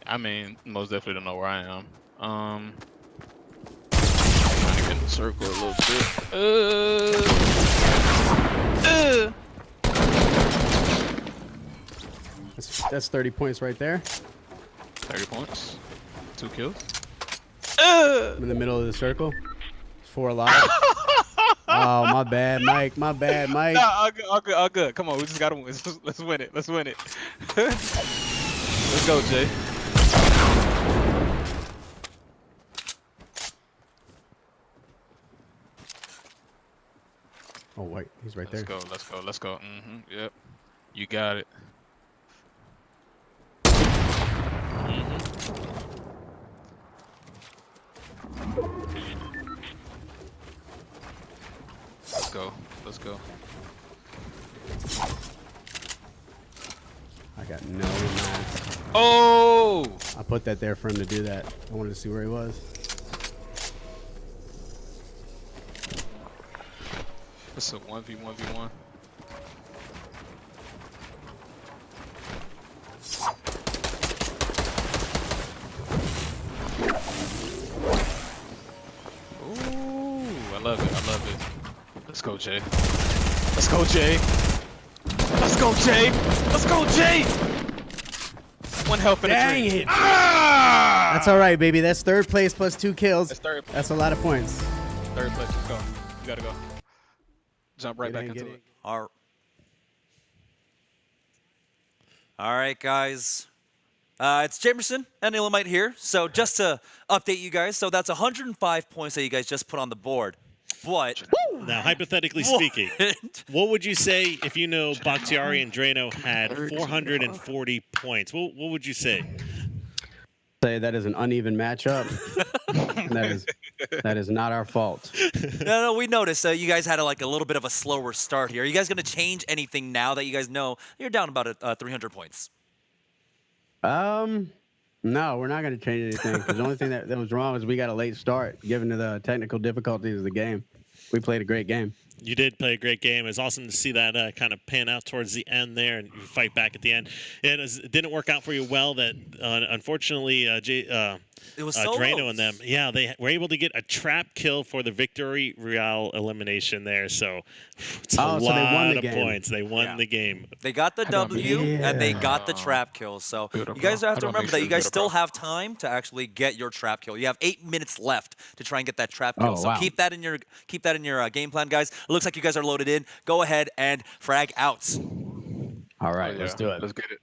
I mean, most definitely don't know where I am. Trying to get in the circle a little bit. That's 30 points right there. 30 points. 2 kills. I'm in the middle of the circle. 4 alive. Oh, my bad, Mike. My bad, Mike. No, all good. Come on, we just gotta win. Let's win it. Let's win it. Let's go, Jay. Oh wait, he's right there. Let's go. Yep. You got it. Let's go. I got no mask. Oh! I put that there for him to do that. I wanted to see where he was. It's a 1v1v1. Ooh, I love it. Let's go, Jay. Let's go, Jay. One health and a drink. Dang it! That's all right, baby. That's 3rd place plus 2 kills. That's 3rd place. That's a lot of points. 3rd place. Let's go. You gotta go. Jump right back into it. All right, guys. It's Jamerson and Illamite here. So just to update you guys, so that's 105 points that you guys just put on the board. But now, hypothetically speaking, what would you say if Bakhtiari and Draineo had 440 points? What would you say? say that is an uneven matchup. that is not our fault. No, we noticed you guys had a little bit of a slower start here. Are you guys going to change anything now that you guys know you're down about 300 points? No, we're not going to change anything because the only thing that was wrong is we got a late start given to the technical difficulties of the game. We played a great game. You did play a great game. It was awesome to see that kind of pan out towards the end there and you fight back at the end. It didn't work out for you well. That unfortunately, It was Draineo and them, yeah, they were able to get a trap kill for the victory royale elimination there. So it's a lot of points. They won the game. They got the W and they got the trap kill. So you guys have to remember that you guys still have time to actually get your trap kill. You have 8 minutes left to try and get that trap kill. So keep that in your game plan, guys. It looks like you guys are loaded in. Go ahead and frag out. All right, let's do it. Let's get it.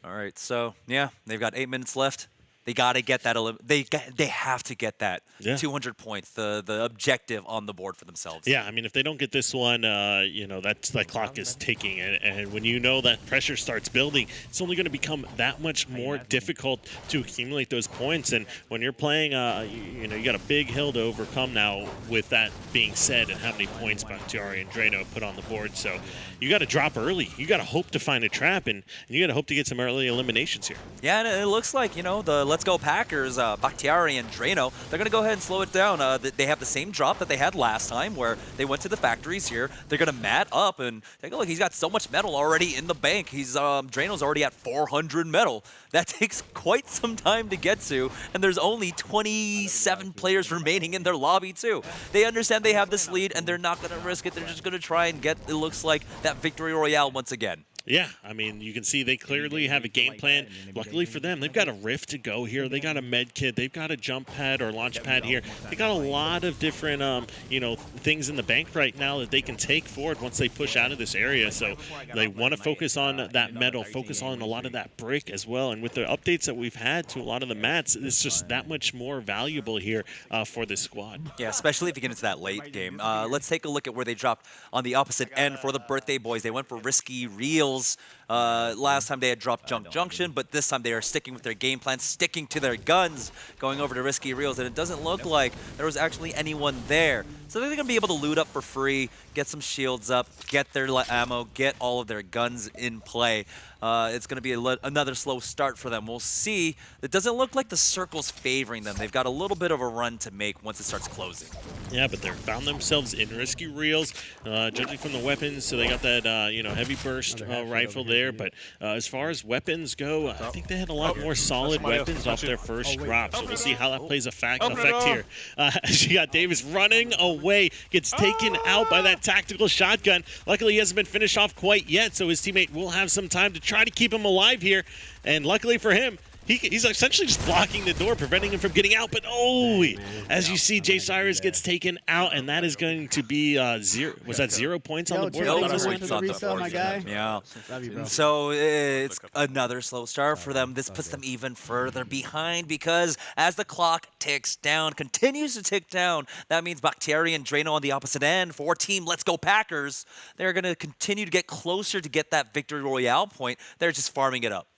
All right, so yeah, they've got 8 minutes left. They got to get that. They have to get that 200 points, the objective on the board for themselves. Yeah, I mean, if they don't get this one, that clock is ticking, and when you know that pressure starts building, it's only going to become that much more difficult to accumulate those points. And when you're playing, you got a big hill to overcome now. With that being said, and how many points Bakhtiari and Draineo put on the board, so you got to drop early. You got to hope to find a trap, and you got to hope to get some early eliminations here. Yeah, and it looks like the Let's Go Packers, Bakhtiari and Draineo, they're going to go ahead and slow it down. They have the same drop that they had last time where they went to the factories here. They're going to mat up and take a look. He's got so much metal already in the bank. Draino's already at 400 metal. That takes quite some time to get to, and there's only 27 players remaining in their lobby too. They understand they have this lead, and they're not going to risk it. They're just going to try and get, it looks like, that victory royale once again. Yeah, I mean, you can see they clearly have a game plan. Luckily for them, they've got a rift to go here. They got a med kit. They've got a jump pad or launch pad here. They got a lot of different, things in the bank right now that they can take forward once they push out of this area. So they want to focus on that metal, focus on a lot of that brick as well. And with the updates that we've had to a lot of the mats, it's just that much more valuable here for this squad. Yeah, especially if you get into that late game. Let's take a look at where they dropped on the opposite end for the birthday boys. They went for Risky Reels. Last time they had dropped Junk Junction, but this time they are sticking with their game plan, sticking to their guns, going over to Risky Reels, and it doesn't look like there was actually anyone there. So they're going to be able to loot up for free, get some shields up, get their ammo, get all of their guns in play. It's going to be another slow start for them. We'll see. It doesn't look like the circle's favoring them. They've got a little bit of a run to make once it starts closing. Yeah, but they found themselves in Risky Reels, judging from the weapons. So they got that, heavy burst rifle there. But as far as weapons go, I think they had a lot more solid weapons off their first drop. So we'll see how that plays effect here. You got Davis running away, gets taken out by that tactical shotgun. Luckily, he hasn't been finished off quite yet, so his teammate will have some time to try to keep him alive here. And luckily for him, he's essentially just blocking the door, preventing him from getting out. But as you see, J.Cyrus gets taken out, and that is going to be 0. Was that 0 points on the board? No points on the board, yeah. So it's another slow start for them. This puts them even further behind because as the clock ticks down, continues to tick down, that means Bakhtiari and Draineo on the opposite end for Team Let's Go Packers. They're going to continue to get closer to get that victory royale point. They're just farming it up.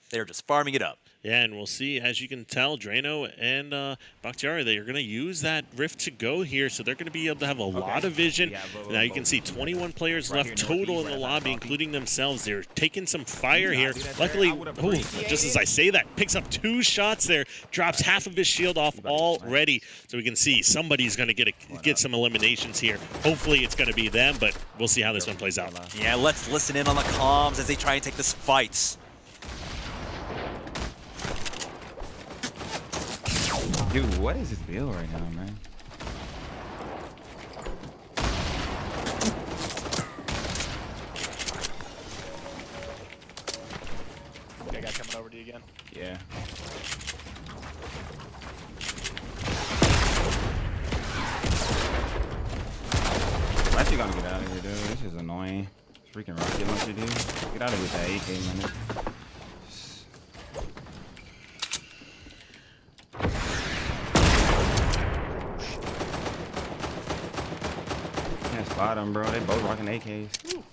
Yeah, and we'll see. As you can tell, Draineo and Bakhtiari, they are going to use that rift to go here, so they're going to be able to have a lot of vision. Now you can see 21 players left total in the lobby, including themselves. They're taking some fire here. Luckily, just as I say that, picks up 2 shots there, drops half of his shield off already. So we can see somebody's going to get some eliminations here. Hopefully it's going to be them, but we'll see how this one plays out. Yeah, let's listen in on the comms as they try and take this fight. Dude, what is this build right now, man? Okay, guy coming over to you again. Yeah. I'm actually gonna get out of here, dude. This is annoying. Freaking rocket launcher, dude. Get out of here with that AK, man. Spot them, bro. They both rocking AKs. Ooh.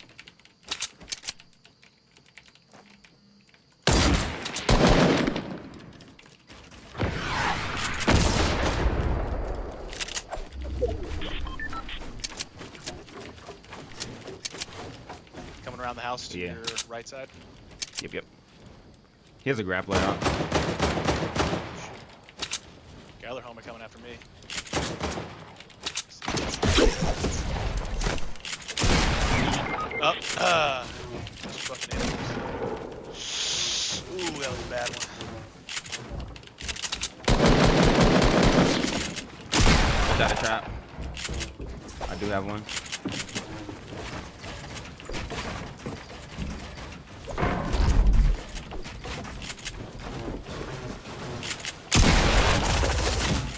around the house to Yeah. your right side. Yep. Here's a grappler out. Okay, other homie coming after me. Up. Those fucking animals. Ooh, that was a bad one. Is that a trap? I do have one.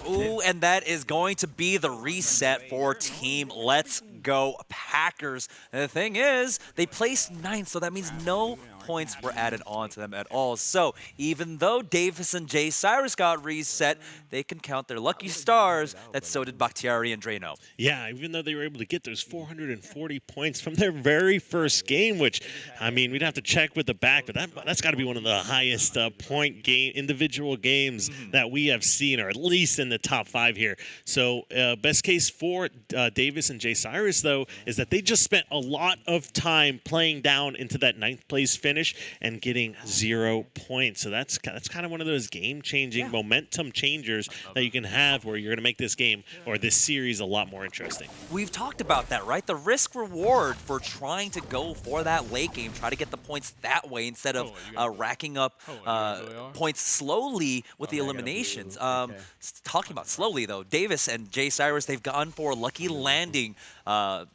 Ooh, and that is going to be the reset for Team Let's Go Packers. And the thing is, they placed 9th, so that means no points were added on to them at all. So even though Davis and J.Cyrus got reset, they can count their lucky stars that so did Bakhtiari and Draineo. Yeah, even though they were able to get those 440 points from their very first game, which, I mean, we'd have to check with the back, but that's got to be one of the highest point game individual games that we have seen, or at least in the top 5 here. So best case for Davis and J.Cyrus, though, is that they just spent a lot of time playing down into that 9th place finish and getting 0 points. So that's kind of one of those game-changing momentum changers that you can have where you're going to make this game or this series a lot more interesting. We've talked about that, right? The risk reward for trying to go for that late game, try to get the points that way instead of racking up points slowly with the eliminations. Talking about slowly, though, Davis and J.Cyrus, they've gone for a lucky landing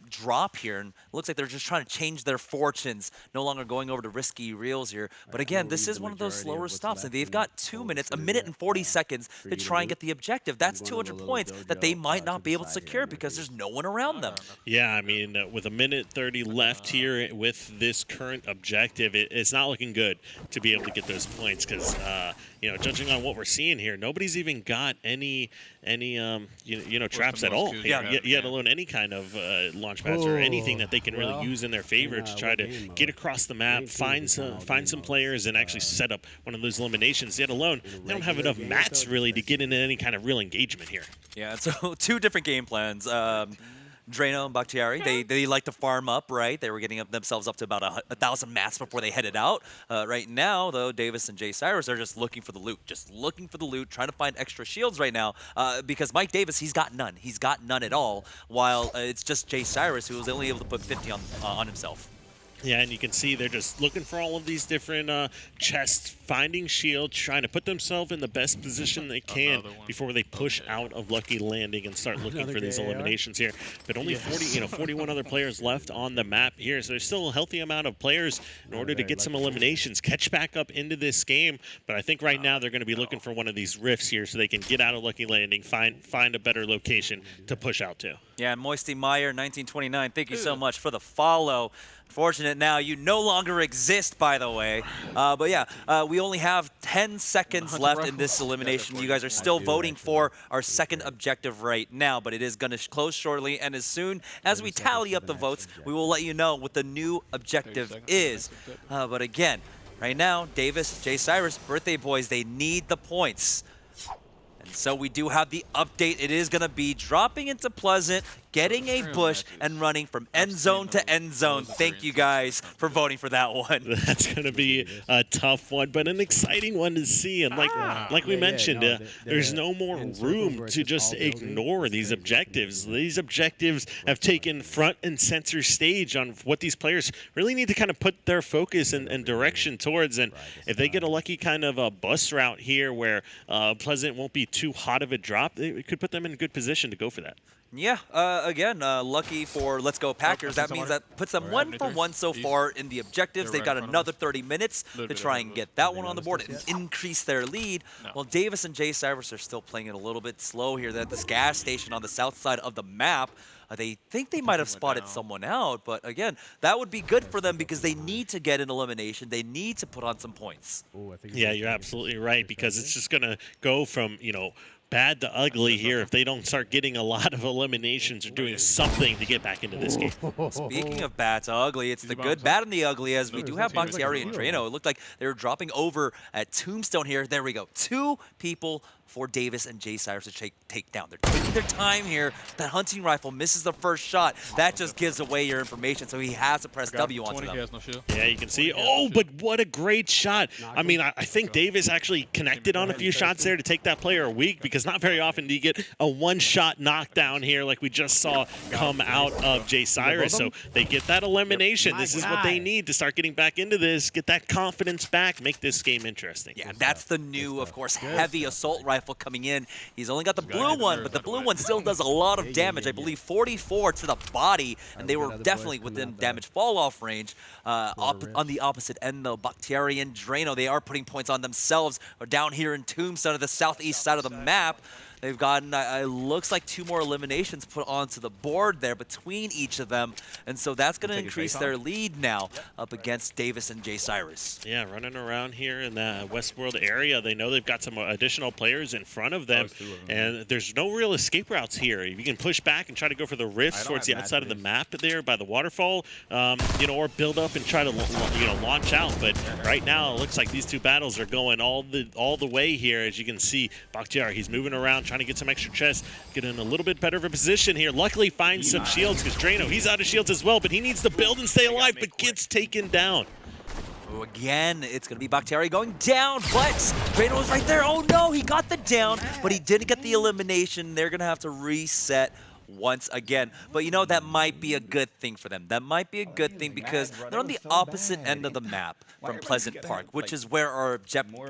drop here, and it looks like they're just trying to change their fortunes, no longer going over to risky reels here. But again, this is one of those slower stops, and they've got 2 minutes, a minute and 40 seconds to try and get the objective. That's 200 points that they might not be able to secure because there's no one around them. Yeah, I mean, with a minute 30 left here with this current objective, it's not looking good to be able to get those points because, you know, judging on what we're seeing here, nobody's even got any traps at all. Yet alone any kind of launch pads or anything that they can really use in their favor to try to get across the map, find some players, and actually set up one of those eliminations. Yet alone, they don't have enough mats really to get into any kind of real engagement here. Yeah, so 2 different game plans. Draineo and Bakhtiari, they like to farm up, right? They were getting themselves up to about 1,000 mats before they headed out. Right now, though, Davis and J.Cyrus are just looking for the loot. Just looking for the loot, trying to find extra shields right now. Because Mike Davis, he's got none. He's got none at all, while it's just J.Cyrus who was only able to put 50 on himself. Yeah, and you can see they're just looking for all of these different chests, finding shields, trying to put themselves in the best position they can before they push out of Lucky Landing and start looking for these eliminations here. But only 41 other players left on the map here, so there's still a healthy amount of players in order to get some eliminations, catch back up into this game. But I think right now they're going to be looking for one of these rifts here so they can get out of Lucky Landing, find a better location to push out to. Yeah, Moisty Meyer, 1929, thank you so much for the follow. Fortunate now you no longer exist, by the way. But yeah, we only have 10 seconds left in this elimination. You guys are still voting for our second objective right now, but it is going to close shortly. And as soon as we tally up the votes, we will let you know what the new objective is. But again, right now, Davis, J.Cyrus, birthday boys, they need the points. And so we do have the update. It is going to be dropping into Pleasant, getting a bush, and running from end zone to end zone. Thank you guys for voting for that one. That's going to be a tough one, but an exciting one to see. And like we mentioned, there's no more room to just ignore these objectives. These objectives have taken front and center stage on what these players really need to kind of put their focus and direction towards. And if they get a lucky kind of a bus route here where Pleasant won't be too hot of a drop, it could put them in a good position to go for that. Yeah, again, lucky for Let's Go Packers. That means that puts them 1 for 1 so far in the objectives. They've got another 30 minutes to try and get that one on the board and increase their lead. While Davis and J.Cyrus are still playing it a little bit slow here. They're at this gas station on the south side of the map. They think they might have spotted someone out, but again, that would be good for them because they need to get an elimination. They need to put on some points. Yeah, you're absolutely right, because it's just going to go from, bad to ugly here if they don't start getting a lot of eliminations or doing something to get back into this game. Speaking of bad to ugly, it's the good, bad, and the ugly, as we do have Bakhtiari and Draineo. It looked like they were dropping over at Tombstone here. There we go. 2 people for Davis and J.Cyrus to take down. They're taking their time here. That hunting rifle misses the first shot. That just gives away your information, so he has to press W onto them. No shield. Yeah, you can see. Oh, but what a great shot. I mean, I think Davis actually connected on a few shots there to take that player weak, because not very often do you get a one-shot knockdown here like we just saw come out of J.Cyrus. So they get that elimination. This is what they need to start getting back into this, get that confidence back, make this game interesting. Yeah, that's the new, of course, heavy assault rifle coming in. He's only got the blue one, but the blue one still does a lot of damage. I believe 44 to the body, and they were definitely within damage fall-off range. On the opposite end, though, Bakhtiari and Draineo, they are putting points on themselves. Or down here in Tombstone, the southeast side of the map, they've gotten, it looks like 2 more eliminations put onto the board there between each of them. And so that's going to increase their lead now up against Davis and J.Cyrus. Yeah, running around here in the Westworld area. They know they've got some additional players in front of them. And there's no real escape routes here. You can push back and try to go for the rifts towards the outside of the map there by the waterfall, you know, or build up and try to, you know, launch out. But right now, it looks like these two battles are going all the way here. As you can see, Bakhtiari, he's moving around, trying to get some extra chests, get in a little bit better of a position here. Luckily finds some shields, because Draineo, he's out of shields as well, but he needs to build and stay alive, but gets taken down. Oh, again, it's going to be Bakhtiari going down, but Draineo was right there. Oh no, he got the down, but he didn't get the elimination. They're going to have to reset once again. But you know, that might be a good thing for them. That might be a good thing, because they're on the opposite end of the map from Pleasant Park, which is where our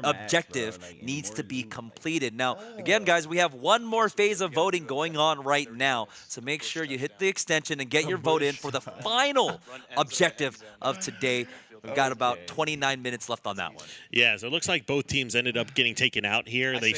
objective needs to be completed. Now, again, guys, we have one more phase of voting going on right now, so make sure you hit the extension and get your vote in for the final objective of today. We've got about 29 minutes left on that one. Yeah, so it looks like both teams ended up getting taken out here. They,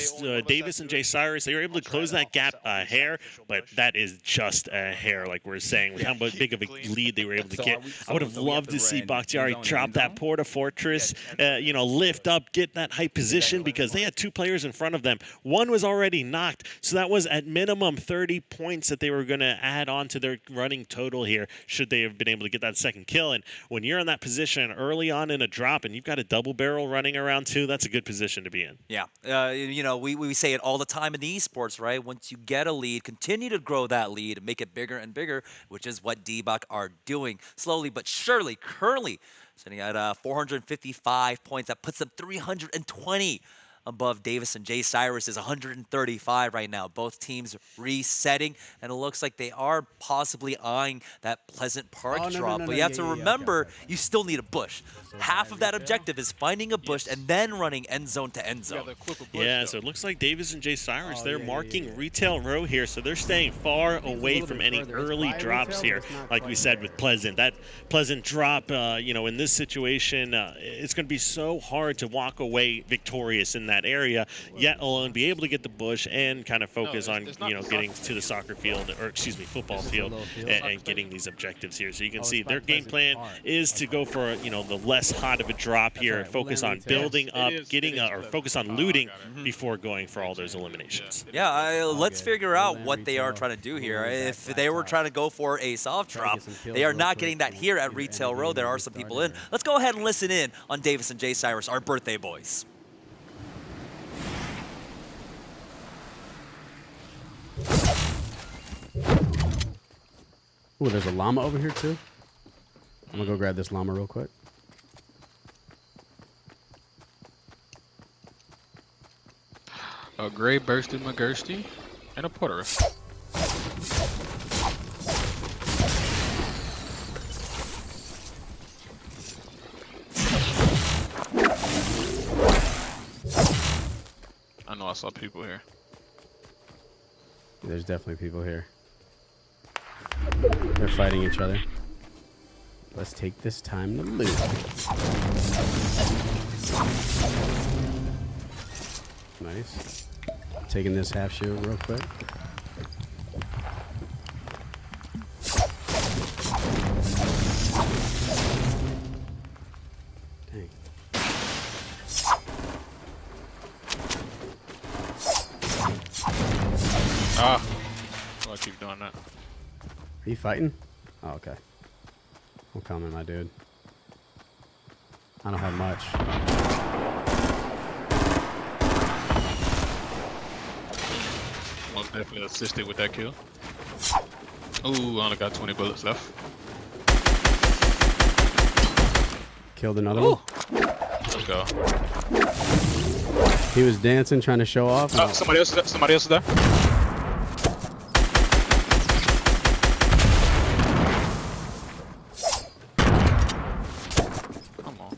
Davis and J.Cyrus, they were able to close that gap a hair, but that is just a hair, like we're saying, with how big of a lead they were able to get. I would have loved to see Bakhtiari drop that Porta Fortress, you know, lift up, get that high position, because they had 2 players in front of them. One was already knocked, so that was at minimum 30 points that they were going to add on to their running total here, should they have been able to get that second kill. And when you're in that position early on in a drop and you've got a double barrel running around too, that's a good position to be in. Yeah, you know, we say it all the time in esports, right? Once you get a lead, continue to grow that lead and make it bigger and bigger, which is what D-Bach are doing slowly but surely. Currently sitting at 455 points. That puts them 320 above Davis and J.Cyrus is 135 right now. Both teams resetting, and it looks like they are possibly eyeing that Pleasant Park drop. But you have to remember, you still need a bush. Half of that objective is finding a bush and then running end zone to end zone. Yeah, so it looks like Davis and J.Cyrus, they're marking retail row here, so they're staying far away from any early drops here. Like we said with Pleasant, that Pleasant drop, you know, in this situation, it's going to be so hard to walk away victorious in that area, yet alone be able to get the bush and kind of focus on, you know, getting to the soccer field, or excuse me, football field, and getting these objectives here. So you can see their game plan is to go for, you know, the less hot of a drop here, focus on building up, getting or focus on looting before going for all those eliminations. Yeah, let's figure out what they are trying to do here. If they were trying to go for a soft drop, they are not getting that here at Retail Row. There are some people in. Let's go ahead and listen in on Davis and J.Cyrus, our birthday boys. Ooh, there's a llama over here too. I'm gonna go grab this llama real quick. A gray bursty McGursty and a porter. I know I saw people here. There's definitely people here. They're fighting each other. Let's take this time to loot. Nice. Taking this half shield real quick. Dang. Ah, I'll keep doing that. Are you fighting? Oh, okay. I'm coming, my dude. I don't have much. Most definitely assisted with that kill. Ooh, I only got 20 bullets left. Killed another one. Let's go. He was dancing, trying to show off. Oh, somebody else is there. Somebody else is there. Come on.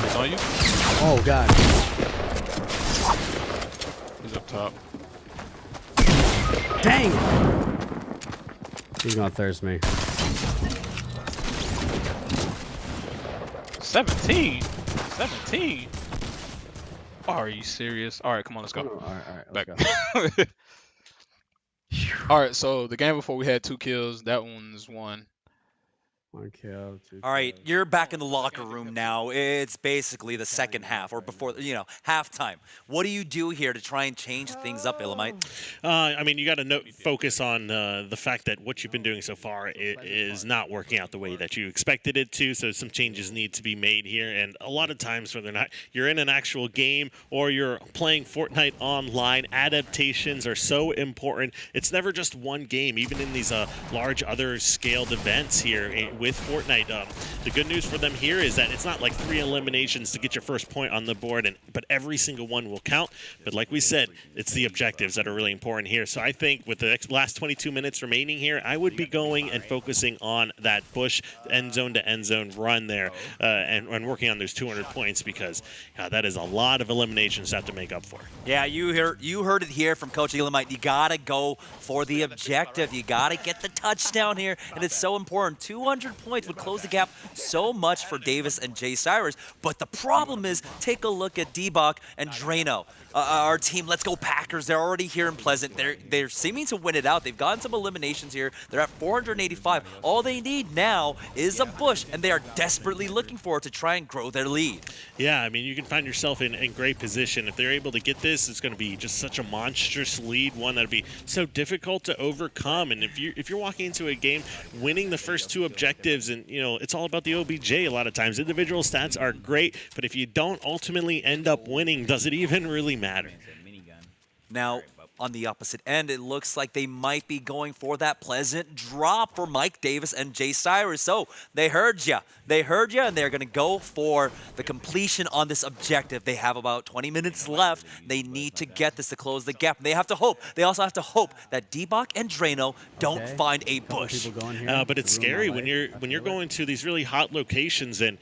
He's on you? Oh, God. He's up top. Dang! He's gonna thirst me. 17? 17? Are you serious? All right, come on, let's go. All right, Back. let's go. All right, so the game before we had 2 kills. That one's 1. 1 kill, 2 All right, kills. you're back in the locker room now. It's basically the second half, or before, halftime. What do you do here to try and change things up, Illamite? I mean, you got to focus on the fact that what you've been doing so far is not working out the way that you expected it to. So some changes need to be made here. And a lot of times, whether or not you're in an actual game or you're playing Fortnite online, adaptations are so important. It's never just one game, even in these large other scaled events here with Fortnite. The good news for them here is that it's not like 3 eliminations to get your first point on the board, but every single one will count. But like we said, it's the objectives that are really important here. So I think with the last 22 minutes remaining here, I would be going and focusing on that push end zone to end zone run there and working on those 200 points, because that is a lot of eliminations to have to make up for. Yeah, you heard it here from Coach Illamite. You got to go for the objective. You got to get the touchdown here, and it's so important. 200 points would close the gap so much for Davis and J.Cyrus. But the problem is, take a look at D-Bach and Draineo. Our team, let's go Packers. They're already here in Pleasant. They're seeming to win it out. They've gotten some eliminations here. They're at 485. All they need now is a push, and they are desperately looking for it to try and grow their lead. Yeah, I mean, you can find yourself in great position. If they're able to get this, it's going to be just such a monstrous lead, one that'll be so difficult to overcome. And if you're walking into a game winning the first 2 objectives, and it's all about the OBJ a lot of times. Individual stats are great, but if you don't ultimately end up winning, does it even really matter? Now, on the opposite end, it looks like they might be going for that Pleasant drop for Mike Davis and J.Cyrus. So they heard you. They heard you, and they're going to go for the completion on this objective. They have about 20 minutes left. They need to get this to close the gap. They have to hope. They also have to hope that D-Bach and Draineo don't find a bush. But it's scary when you're going to these really hot locations, and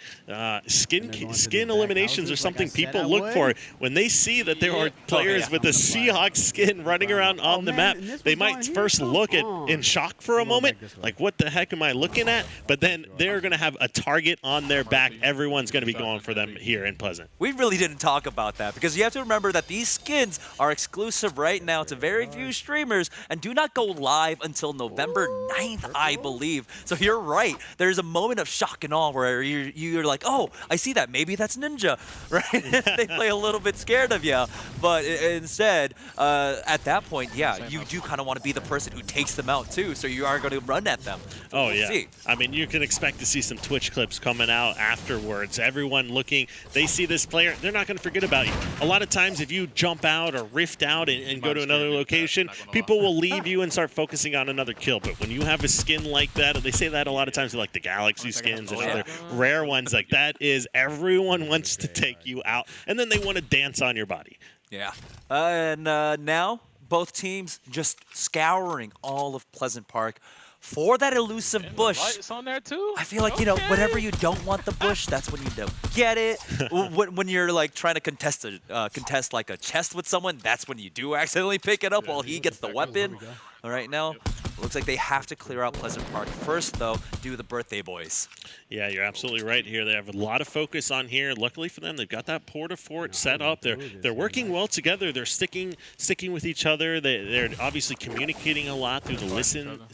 skin eliminations are something people look for. When they see that there are players with a Seahawks skin running around on the map, they might first look in shock for a moment, like, what the heck am I looking at? But then they're going to have a target on their back. Everyone's going to be going for them here in Pleasant. We really didn't talk about that, because you have to remember that these skins are exclusive right now to very few streamers and do not go live until November 9th, I believe. So you're right. There's a moment of shock and awe where you're like, oh, I see that. Maybe that's Ninja, right? They play a little bit scared of you. But instead, at that point, yeah, you do kind of want to be the person who takes them out too. So you are going to run at them. Oh, yeah. See. I mean, you can expect to see some Twitch clips coming out afterwards. Everyone looking, they see this player, they're not going to forget about you. A lot of times, if you jump out or rift out and go to another location, people will leave you and start focusing on another kill. But when you have a skin like that, they say that a lot of times with like the Galaxy skins and other rare ones like that, is everyone wants to take you out, and then they want to dance on your body. Yeah. And now, both teams just scouring all of Pleasant Park for that elusive bush. Lights on there too? I feel like, whenever you don't want the bush, that's when you don't get it. When you're like trying to contest like a chest with someone, that's when you do accidentally pick it up while he gets the weapon. All right, now looks like they have to clear out Pleasant Park first, though, do the birthday boys. Yeah, you're absolutely right here. They have a lot of focus on here. Luckily for them, they've got that porta-fort set up. They're working well together. They're sticking with each other. They're obviously communicating a lot through the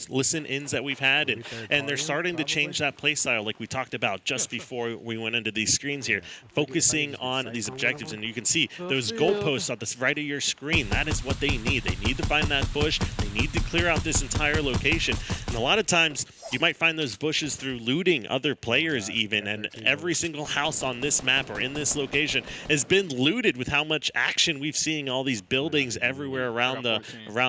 listen-ins that we've had, and they're starting to change that play style like we talked about just before we went into these screens here, focusing on these objectives. And you can see those goalposts on the right of your screen. That is what they need. They need to find that bush. They need to clear out this entire their location. And a lot of times you might find those bushes through looting other players even, and every single house on this map or in this location has been looted with how much action we've seen all these buildings everywhere around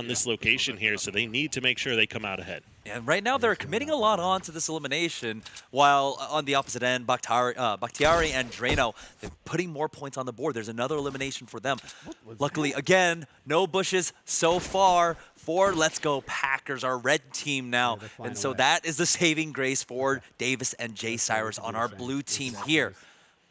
this location here. So they need to make sure they come out ahead. And right now they're committing a lot on to this elimination, while on the opposite end, Bakhtiari and Draineo, they're putting more points on the board. There's another elimination for them. Luckily, again, no bushes so far for Let's Go Packers, our red team now. And so that is the saving grace for Davis and J.Cyrus on our blue team here.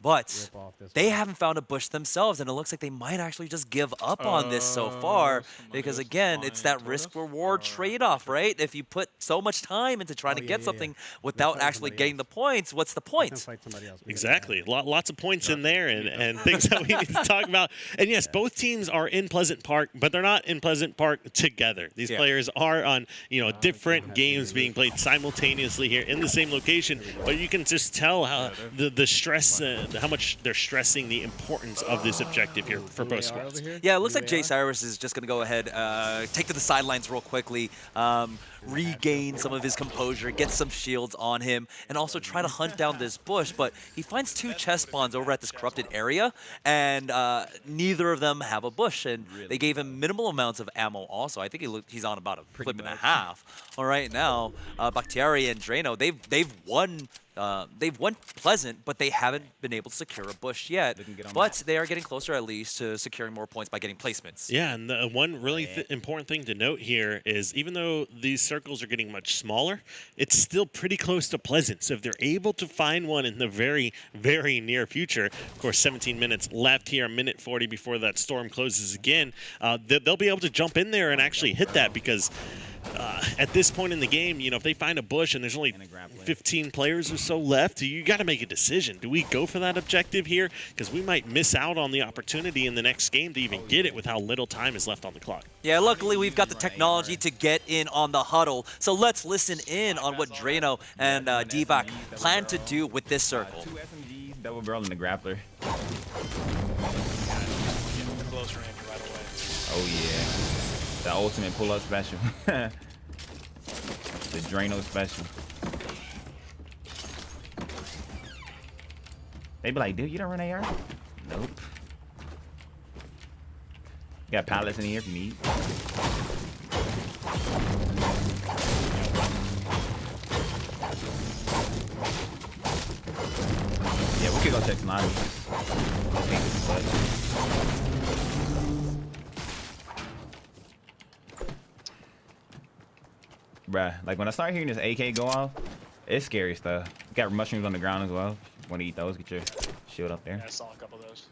But they haven't found a bush themselves, and it looks like they might actually just give up on this so far, because again, it's that risk-reward trade-off, right? If you put so much time into trying to get something without actually getting the points, what's the point? Exactly. Lots of points in there, and things that we need to talk about. And yes, both teams are in Pleasant Park, but they're not in Pleasant Park together. These players are on, different games being played simultaneously here in the same location, but you can just tell how the stress, how much they're stressing the importance of this objective here for both squads. Yeah, it looks like J.Cyrus is just going to go ahead, take to the sidelines real quickly, regain some of his composure, get some shields on him, and also try to hunt down this bush. But he finds 2 chest spawns over at this corrupted area, and neither of them have a bush. And they gave him minimal amounts of ammo also. I think he's on about a clip and a half. All right, now, Bakhtiari and Draineo, they've won. They've won Pleasant, but they haven't been able to secure a bush yet. But they are getting closer at least to securing more points by getting placements. Yeah, and the one really important thing to note here is even though these circles are getting much smaller, it's still pretty close to Pleasant. So if they're able to find one in the very, very near future, of course, 17 minutes left here, a minute 40 before that storm closes again, they'll be able to jump in there and actually hit that, because at this point in the game, if they find a bush and there's only 15 players or so left, you got to make a decision. Do we go for that objective here? Because we might miss out on the opportunity in the next game to even get it with how little time is left on the clock. Yeah, luckily we've got the technology to get in on the huddle. So let's listen in on what Draineo and D-Bak plan to do with this circle. 2 SMGs, double barrel, and the grappler. Close range right away. Oh yeah. The ultimate pull-up special. The Draineo special. They be like, dude, you don't run AR? Nope. Got pallets in here if you need. Yeah, we could go check some lobbies. Bruh, like when I start hearing this AK go off, it's scary stuff. Got mushrooms on the ground as well. Want to eat those? Get your shield up there. Yeah, I saw a couple of those.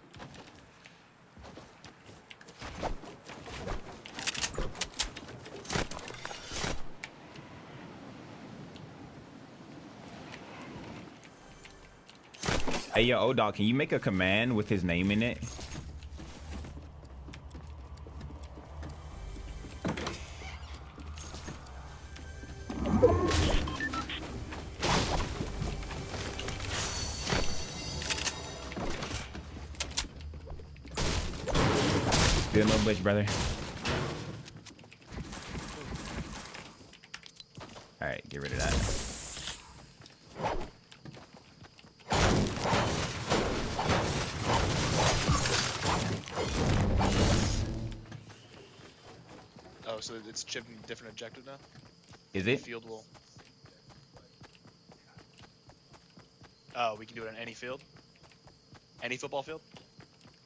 Hey, yo, O-Dog, can you make a command with his name in it? Still no bush, brother. All right, get rid of that. Oh, so it's chipping different objective now? Is it? Field will. Oh, we can do it on any field? Any football field?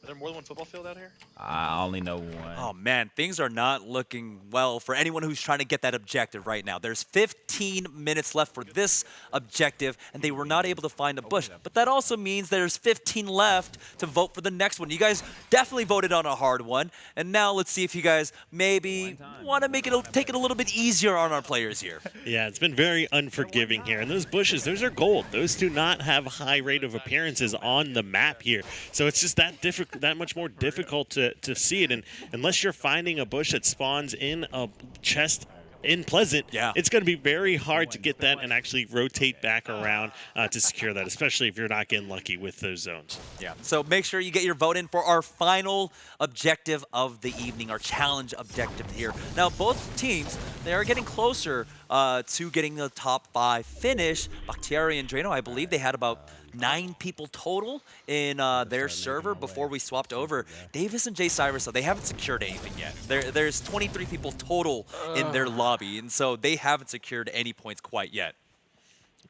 Are there more than one football field out here? I only know one. Oh man, things are not looking well for anyone who's trying to get that objective right now. There's 15 minutes left for this objective, and they were not able to find a bush. But that also means there's 15 left to vote for the next one. You guys definitely voted on a hard one, and now let's see if you guys maybe want to take it a little bit easier on our players here. Yeah, it's been very unforgiving here. And those bushes, those are gold. Those do not have a high rate of appearances on the map here. So it's just that much more difficult to see it. And unless you're finding a bush that spawns in a chest in Pleasant, Yeah. it's going to be very hard to get that and actually rotate back around to secure that, especially if you're not getting lucky with those zones. Yeah. So make sure you get your vote in for our final objective of the evening, our challenge objective here. Now, both teams, they are getting closer to getting the top 5 finish. Bakhtiari and Draineo, I believe they had about 9 people total in their server before we swapped over. Davis and J.Cyrus, so they haven't secured anything yet. There's 23 people total in their lobby, and so they haven't secured any points quite yet.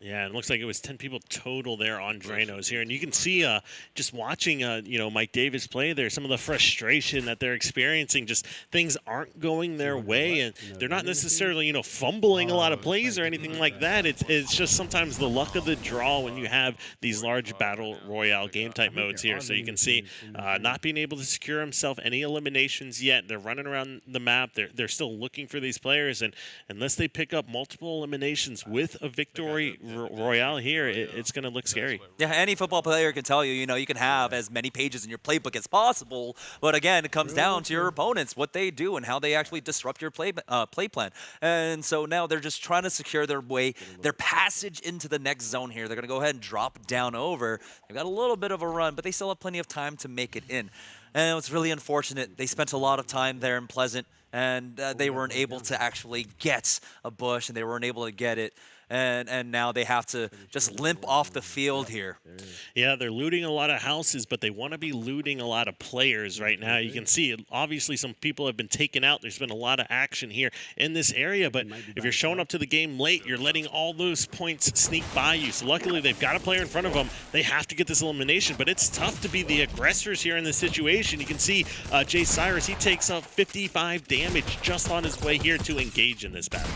Yeah, it looks like it was 10 people total there on Draino's here. And you can see just watching, Mike Davis play there, some of the frustration that they're experiencing. Just things aren't going their way, and they're not necessarily, fumbling a lot of plays or anything like that. It's just sometimes the luck of the draw when you have these large battle royale game type modes here. So you can see not being able to secure himself any eliminations yet. They're running around the map. They're still looking for these players, and unless they pick up multiple eliminations with a victory royale here, it's going to look scary. Yeah, any football player can tell you, you can have as many pages in your playbook as possible, but again, it comes down to your opponents, what they do and how they actually disrupt your play plan. And so now they're just trying to secure their passage into the next zone here. They're going to go ahead and drop down over. They've got a little bit of a run, but they still have plenty of time to make it in. And it's really unfortunate. They spent a lot of time there in Pleasant, and they weren't able to actually get a bush, and they weren't able to get it. And now they have to just limp off the field here. Yeah, they're looting a lot of houses, but they want to be looting a lot of players right now. You can see, obviously, some people have been taken out. There's been a lot of action here in this area, but if you're showing up to the game late, you're letting all those points sneak by you. So luckily, they've got a player in front of them. They have to get this elimination, but it's tough to be the aggressors here in this situation. You can see J.Cyrus, he takes up 55 damage just on his way here to engage in this battle.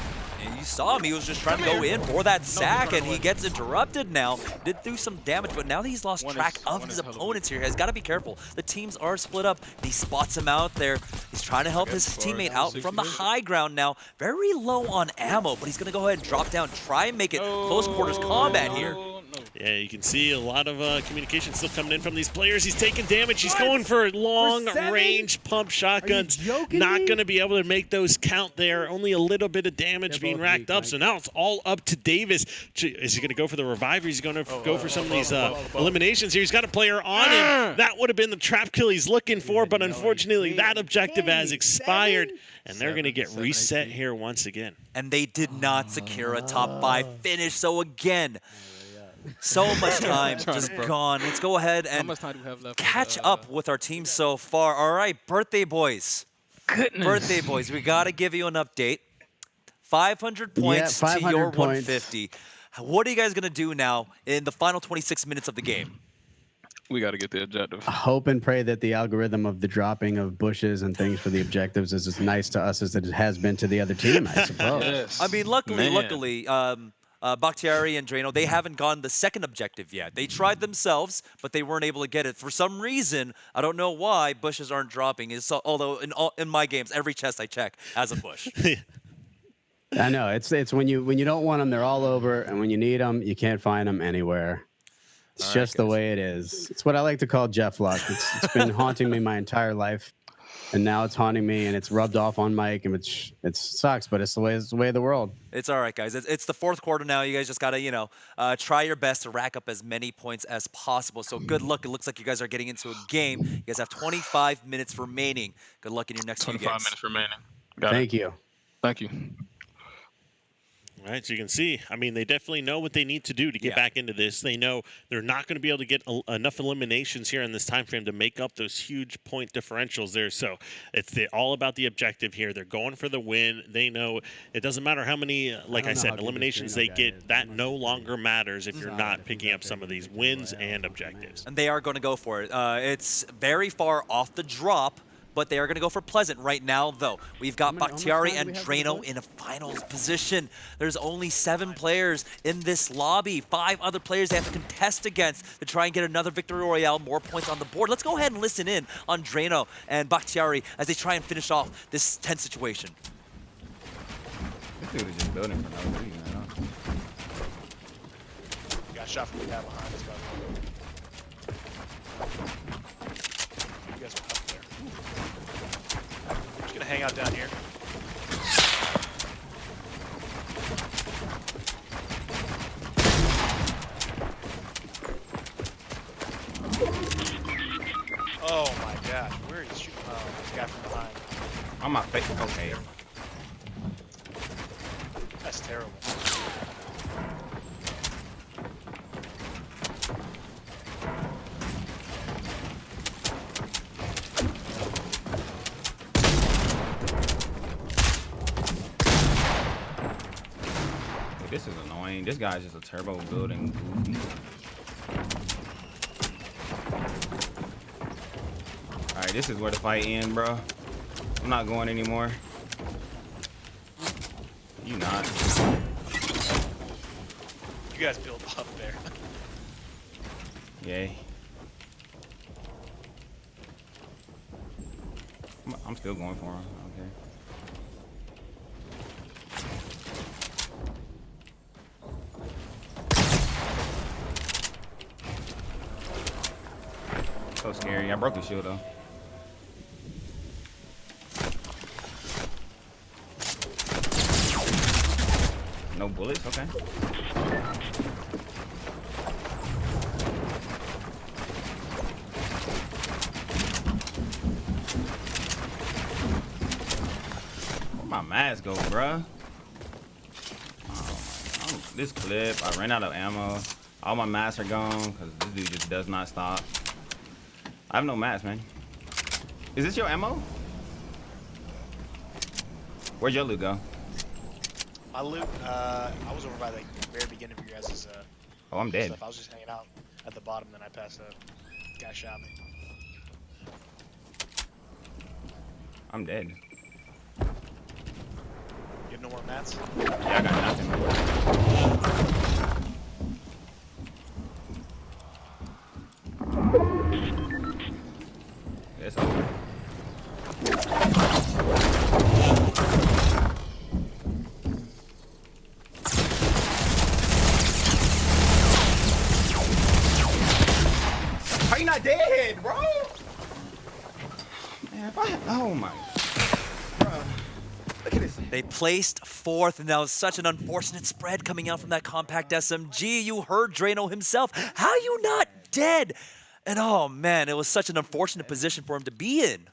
And you saw him, he was just trying to go in for that sack, and he gets interrupted now. Did do some damage, but now that he's lost track of his opponents here, he's got to be careful. The teams are split up. He spots him out there. He's trying to help his teammate out from the high ground now. Very low on ammo, but he's going to go ahead and drop down, try and make it close quarters combat here. Yeah, you can see a lot of communication still coming in from these players. He's taking damage. He's going for long-range pump shotguns. Not going to be able to make those count there. Only a little bit of damage being racked up. So now it's all up to Davis. Is he going to go for the revive, or is he going to go for some of these eliminations here? He's got a player on him. That would have been the trap kill he's looking for, but unfortunately that objective has expired, and they're going to get reset here once again. And they did not secure a top 5 finish. So again, so much time just gone. Let's go ahead and catch up with our team so far. All right, birthday boys. Birthday boys, we got to give you an update. 500 points to your 150. What are you guys going to do now in the final 26 minutes of the game? We got to get the objective. Hope and pray that the algorithm of the dropping of bushes and things for the objectives is as nice to us as it has been to the other team, I suppose. Yes. I mean, luckily, Bakhtiari and Draineo, they haven't gone the second objective yet. They tried themselves, but they weren't able to get it. For some reason, I don't know why, bushes aren't dropping. Although in my games, every chest I check has a bush. I know. It's when you don't want them, they're all over, and when you need them, you can't find them anywhere. It's just the way it is. It's what I like to call Jeff luck. It's been haunting me my entire life, and now it's haunting me, and it's rubbed off on Mike, and it sucks, but it's the way of the world. It's all right, guys. It's the fourth quarter now. You guys just gotta try your best to rack up as many points as possible. So good luck. It looks like you guys are getting into a game. You guys have 25 minutes remaining. Good luck in your next few games. 25 minutes remaining. Thank you. Thank you. All right, so you can see, I mean, they definitely know what they need to do to get back into this. They know they're not going to be able to get enough eliminations here in this time frame to make up those huge point differentials there. So it's all about the objective here. They're going for the win. They know it doesn't matter how many, like I said, eliminations they get. That no longer matters if you're not picking up some of these wins and objectives. And they are going to go for it. It's very far off the drop, but they are going to go for Pleasant right now, though. We've got Bakhtiari and Draineo in a finals position. There's only 7 players in this lobby. 5 other players they have to contest against to try and get another victory royale, more points on the board. Let's go ahead and listen in on Draineo and Bakhtiari as they try and finish off this tense situation. This dude is just building for no reason, Got shot from the guy behind us, by the way. You guys are up there. I'm just gonna hang out down here. Oh my gosh, where is he shooting? Oh, this guy from behind. On my face. Okay. That's terrible. This is annoying. This guy's just a turbo building goofy. Alright, this is where the fight ends, bro. I'm not going anymore. You not. You guys build up there. Yay. I'm still going for him. Okay. So scary. I broke his shield though. No bullets? Okay. Where my mask go, bruh? This clip, I ran out of ammo. All my masks are gone because this dude just does not stop. I have no mask, man. Is this your ammo? Where'd your loot go? My loot, I was over by the very beginning of your guys' Oh, I'm dead. stuff. I was just hanging out at the bottom, then I passed out. Guy shot me. I'm dead. You have no more mats? Yeah, I got nothing. It's over. How you not dead, bro? Man, oh my. Bro. Look at this. They placed fourth, and that was such an unfortunate spread coming out from that compact SMG. You heard Draineo himself. How you not dead? And oh man, it was such an unfortunate position for him to be in.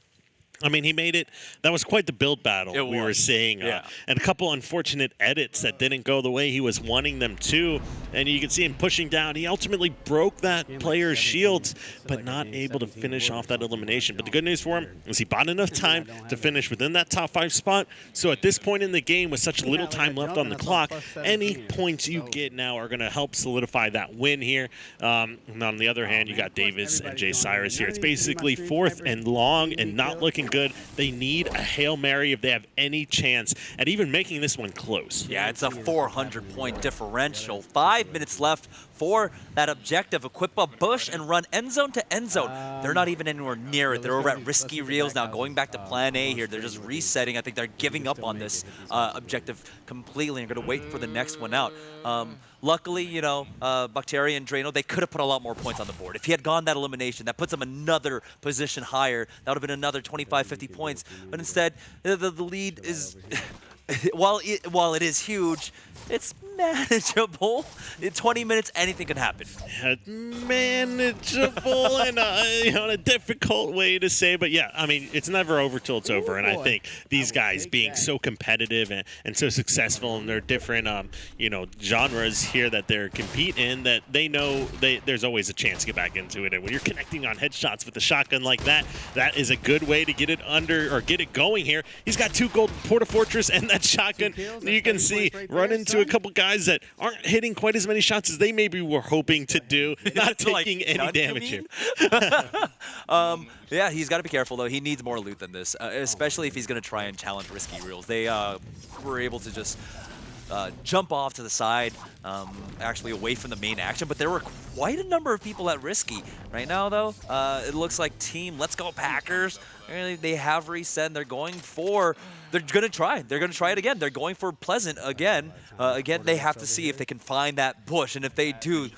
I mean, he made it. That was quite the build battle we were seeing. Yeah. And a couple unfortunate edits that didn't go the way he was wanting them to. And you can see him pushing down. He ultimately broke that player's shields, but not able to finish off that elimination. But the good news for him is he bought enough time to finish within that top 5 spot. So at this point in the game, with such little time left on the clock, any points you get now are going to help solidify that win here. And on the other hand, you got Davis and J.Cyrus here. It's basically 4th and long and not looking good. They need a Hail Mary if they have any chance at even making this one close. Yeah, it's a 400-point differential. 5 minutes left for that objective. Equip a bush and run end zone to end zone. They're not even anywhere near it. They're over at Risky Reels now, going back to plan A here. They're just resetting. I think they're giving up on this objective completely and going to wait for the next one out. Luckily, you know, Bakhtiari and Draineo, they could have put a lot more points on the board. If he had gone that elimination, that puts them another position higher. That would have been another 25, 50 points. But instead, the lead is, while it is huge, it's manageable. In 20 minutes, anything can happen. Manageable in a difficult way to say, but yeah, I mean, it's never over till it's over. And I think these guys being so competitive and so successful in their different, genres here that they're competing in, that they know there's always a chance to get back into it. And when you're connecting on headshots with a shotgun like that, that is a good way to get it under or get it going here. He's got 2 gold Porta Fortress and that shotgun. You can see run into a couple guys that aren't hitting quite as many shots as they maybe were hoping to do, not taking any damage here. Yeah, he's got to be careful, though. He needs more loot than this, especially if he's going to try and challenge Risky Reels. They were able to just jump off to the side, actually away from the main action, but there were quite a number of people at Risky. Right now, though, it looks like Team Let's Go Packers, they have reset, and they're going for... They're going to try. They're going to try it again. They're going for Pleasant again. Again, they have to see if they can find that bush, and if they do,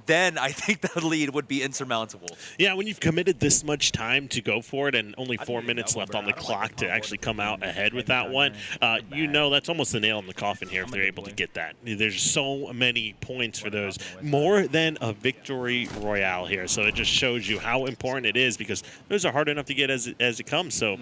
then I think the lead would be insurmountable. Yeah, when you've committed this much time to go for it and only 4 minutes left on the clock to actually come out ahead with that one, you know that's almost the nail in the coffin here if they're able to get that. There's so many points for those, more than a victory royale here. So it just shows you how important it is, because those are hard enough to get as it comes. So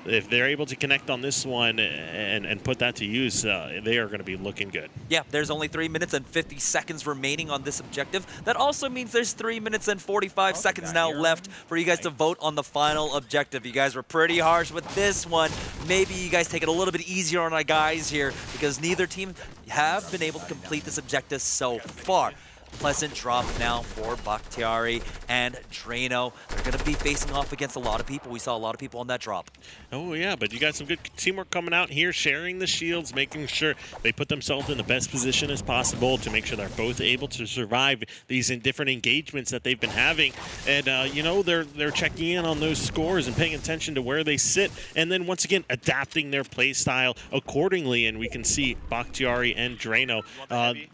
if they're able to connect on this one and put that to use, they are going to be looking good. Yeah, there's only 3 minutes and 50 seconds remaining on this objective. That also means there's 3 minutes and 45 seconds now left for you guys to vote on the final objective. You guys were pretty harsh with this one. Maybe you guys take it a little bit easier on our guys here, because neither team have been able to complete this objective so far. Pleasant drop now for Bakhtiari and Draineo. They're going to be facing off against a lot of people. We saw a lot of people on that drop. Oh, yeah, but you got some good teamwork coming out here, sharing the shields, making sure they put themselves in the best position as possible to make sure they're both able to survive these different engagements that they've been having. And, you know, they're checking in on those scores and paying attention to where they sit, and then once again adapting their play style accordingly. And we can see Bakhtiari and Draineo,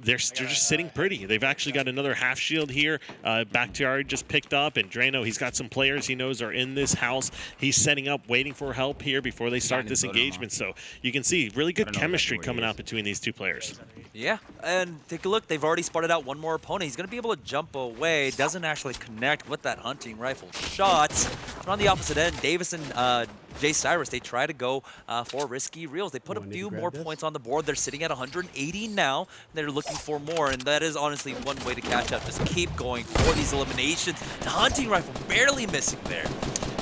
they're just sitting pretty. They've actually got another half shield here. Bakhtiari just picked up, and Draineo, he's got some players he knows are in this house. He's setting up, waiting for help here before they start this engagement. So you can see really good chemistry coming out between these two players. Yeah, and take a look. They've already spotted out one more opponent. He's going to be able to jump away. Doesn't actually connect with that hunting rifle shot. But on the opposite end, Davis and J.Cyrus, they try to go for risky reels. They put a few more points on the board. They're sitting at 180 now. They're looking for more, and that is honestly one way to catch up. Just keep going for these eliminations. The hunting rifle barely missing there.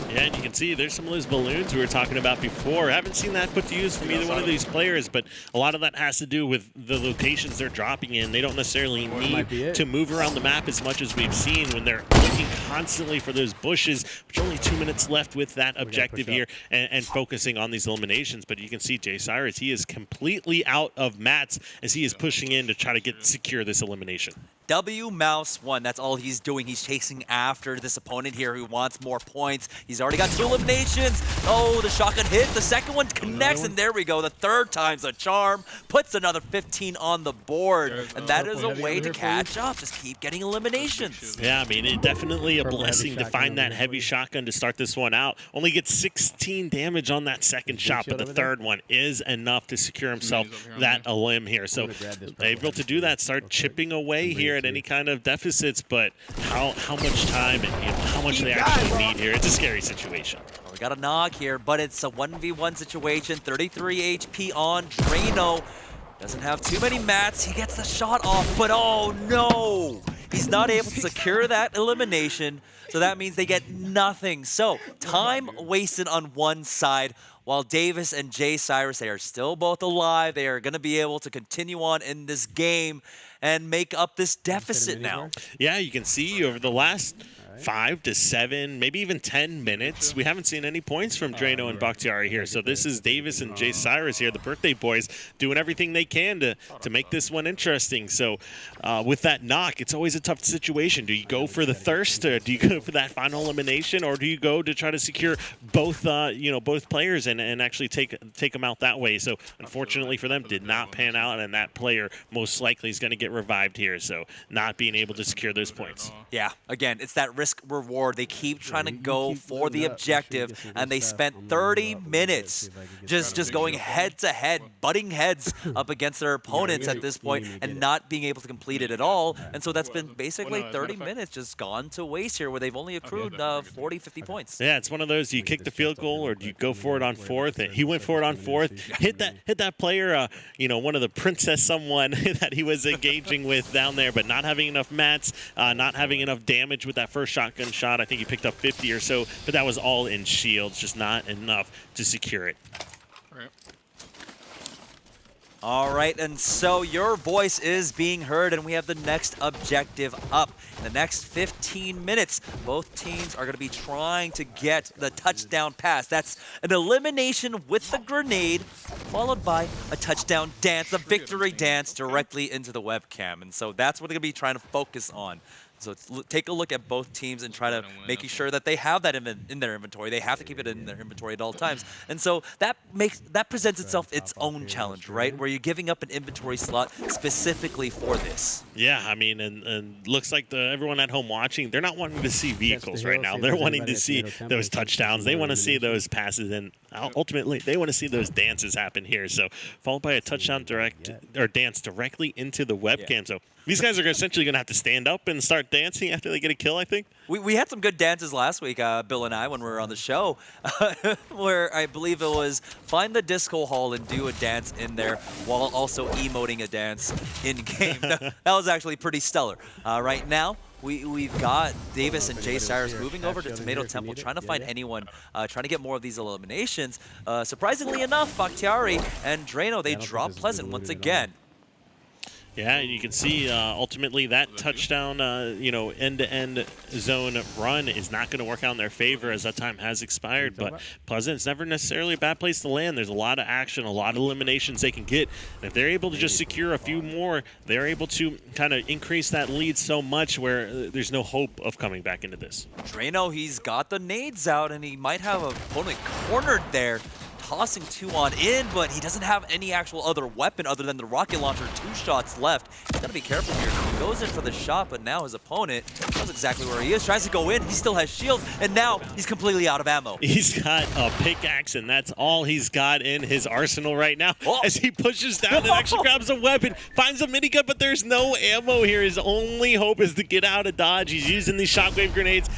Yeah, and you can see there's some of those balloons we were talking about before. I haven't seen that put to use from either one of these players, but a lot of that has to do with the locations they're dropping in. They don't necessarily need to move around the map as much as we've seen when they're looking constantly for those bushes, which only 2 minutes left with that objective here, and focusing on these eliminations. But you can see J.Cyrus, he is completely out of mats as he is pushing in to try to secure this elimination. W Mouse 1, that's all he's doing. He's chasing after this opponent here who wants more points. He's already got 2 eliminations. Oh, the shotgun hit. The second one connects, and there we go. The third time's a charm. Puts another 15 on the board, and that is a way to catch up. Just keep getting eliminations. Yeah, I mean, it definitely a blessing to find that heavy shotgun to start this one out. Only gets 16 damage on that second shot, but the third one is enough to secure himself that elim here. So able to do that, start chipping away here at any kind of deficits, but how much time and how much they actually need here. It's a scary situation. Well, we got a knock here, but it's a 1v1 situation. 33 HP on Draineo. Doesn't have too many mats. He gets the shot off, but oh no! He's not able to secure that elimination, so that means they get nothing. So, time wasted on one side, while Davis and J.Cyrus, they are still both alive. They are going to be able to continue on in this game and make up this deficit now. Yeah, you can see over the last 5 to 7, maybe even 10 minutes, we haven't seen any points from Draineo and Bakhtiari here. So this is Davis and J.Cyrus here, the birthday boys, doing everything they can to make this one interesting. So with that knock, it's always a tough situation. Do you go for the thirst, or do you go for that final elimination, or do you go to try to secure both both players and actually take them out that way? So unfortunately for them, did not pan out, and that player most likely is going to get revived here. So not being able to secure those points. Yeah, again, it's that risk reward. They keep trying to go for the objective, and they spent 30 minutes just going head to head, butting heads up against their opponents at this point, and not being able to complete it at all. And so that's been basically 30 minutes just gone to waste here, where they've only accrued 40, 50 points. Yeah, it's one of those, do you kick the field goal or do you go for it on fourth? And he went for it on fourth, hit that player, one of the princess someone that he was engaging with down there, but not having enough mats, not having enough damage with that first shotgun shot. I think he picked up 50 or so, but that was all in shields, just not enough to secure it. All right, and so your voice is being heard, and we have the next objective up. In the next 15 minutes, both teams are going to be trying to get the touchdown pass. That's an elimination with the grenade, followed by a touchdown dance, a victory dance directly into the webcam. And so that's what they're going to be trying to focus on. So take a look at both teams and try to making sure that they have that in their inventory. They have to keep it in their inventory at all times. And so that presents itself its own challenge, right? Where you're giving up an inventory slot specifically for this. Yeah, I mean, and looks like everyone at home watching, they're not wanting to see vehicles right now. They're wanting to see those touchdowns. They want to see those passes, and ultimately, they want to see those dances happen here. So followed by a touchdown dance directly into the webcam. So these guys are essentially going to have to stand up and start dancing after they get a kill, I think. We had some good dances last week, Bill and I, when we were on the show, where I believe it was find the disco hall and do a dance in there while also emoting a dance in-game. That was actually pretty stellar. Right now, we've got Davis and J.Cyrus moving over to Tomato Temple, trying to find anyone, trying to get more of these eliminations. Surprisingly enough, Bakhtiari and Draineo, they drop Pleasant once again. Yeah, and you can see ultimately that touchdown, end-to-end zone run is not going to work out in their favor as that time has expired. But Pleasant's never necessarily a bad place to land. There's a lot of action, a lot of eliminations they can get. And if they're able to just secure a few more, they're able to kind of increase that lead so much where there's no hope of coming back into this. Draineo, he's got the nades out, and he might have an opponent cornered there. Tossing 2 on in, but he doesn't have any actual other weapon other than the rocket launcher. 2 shots left. He's got to be careful here. He goes in for the shot, but now his opponent knows exactly where he is. Tries to go in. He still has shields, and now he's completely out of ammo. He's got a pickaxe, and that's all he's got in his arsenal right now. As he pushes down and actually grabs a weapon, finds a minigun, but there's no ammo here. His only hope is to get out of dodge. He's using these shockwave grenades.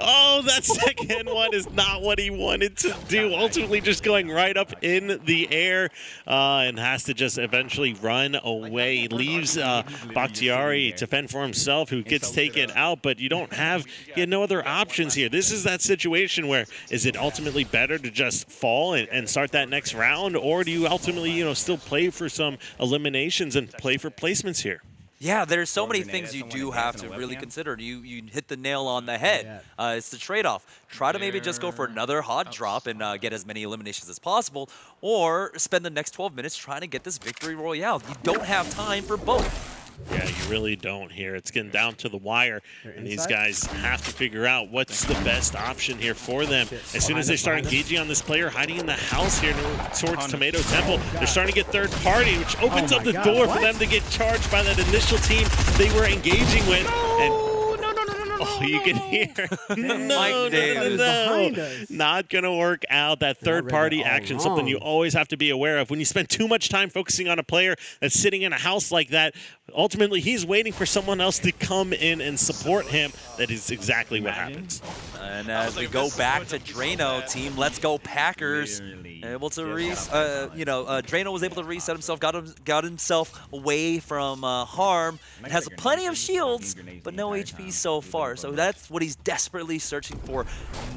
Oh, that second one is not what he wanted to do. Ultimately just going right up in the air and has to just eventually run away. He leaves Bakhtiari to fend for himself, who gets taken out, but you had no other options here. This is that situation where is it ultimately better to just fall and start that next round, or do you ultimately, still play for some eliminations and play for placements here? Yeah, there's so many things you do have to really consider. You hit the nail on the head. It's the trade-off. Try to maybe just go for another hot drop and get as many eliminations as possible, or spend the next 12 minutes trying to get this victory royale. You don't have time for both. Yeah, you really don't here. It's getting down to the wire, and these guys have to figure out what's the best option here for them. As soon as they start engaging on this player hiding in the house here towards Tomato Temple, they're starting to get third party, which opens up the door for them to get charged by that initial team they were engaging with. Oh, you can hear. No. Not going to work out. That third-party action, something you always have to be aware of. When you spend too much time focusing on a player that's sitting in a house like that, ultimately he's waiting for someone else to come in and support him. That is exactly what happens. And as we go back to Draineo, team, let's go Packers. Able to Draineo was able to reset himself, got himself away from harm, and has plenty of shields, but no HP so far. So that's what he's desperately searching for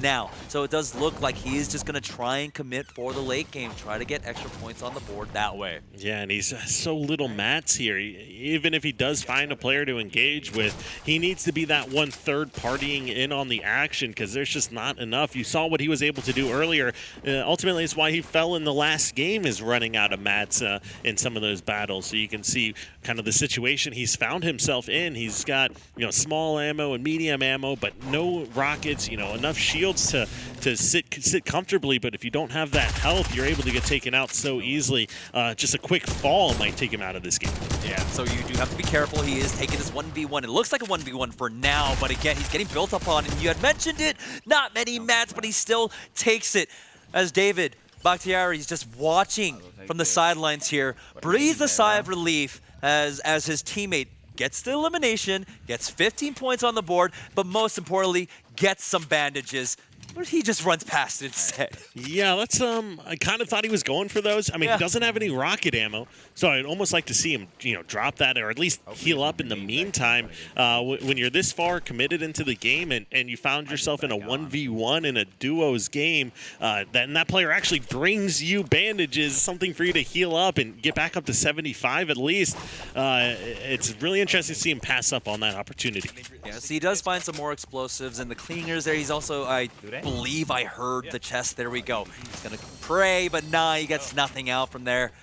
now. So it does look like he is just going to try and commit for the late game, try to get extra points on the board that way. Yeah, and he's so little mats here. Even if he does find a player to engage with, he needs to be that one third partying in on the action, because there's just not enough. You saw what he was able to do earlier. Ultimately, it's why he fell in the last game, is running out of mats in some of those battles. So you can see kind of the situation he's found himself in. He's got small ammo and medium ammo, but no rockets. Enough shields to sit comfortably. But if you don't have that health, you're able to get taken out so easily. Just a quick fall might take him out of this game. Yeah, so you do have to be careful. He is taking this 1v1. It looks like a 1v1 for now, but again, he's getting built up on, and you had mentioned it, not many mats, but he still takes it. As David Bakhtiari is just watching from the sidelines here, breathes a sigh of relief as his teammate gets the elimination, gets 15 points on the board, but most importantly, gets some bandages. But he just runs past it instead. Yeah, that's I kind of thought he was going for those. I mean, he doesn't have any rocket ammo, so I'd almost like to see him, drop that or at least heal up in the meantime. When you're this far committed into the game and you found yourself in a 1v1 in a duos game, that player actually brings you bandages, something for you to heal up and get back up to 75 at least. It's really interesting to see him pass up on that opportunity. Yes, he does find some more explosives and the clingers there. He's also, I believe I heard the chest. There we go. He's going to pray, but nah, he gets nothing out from there.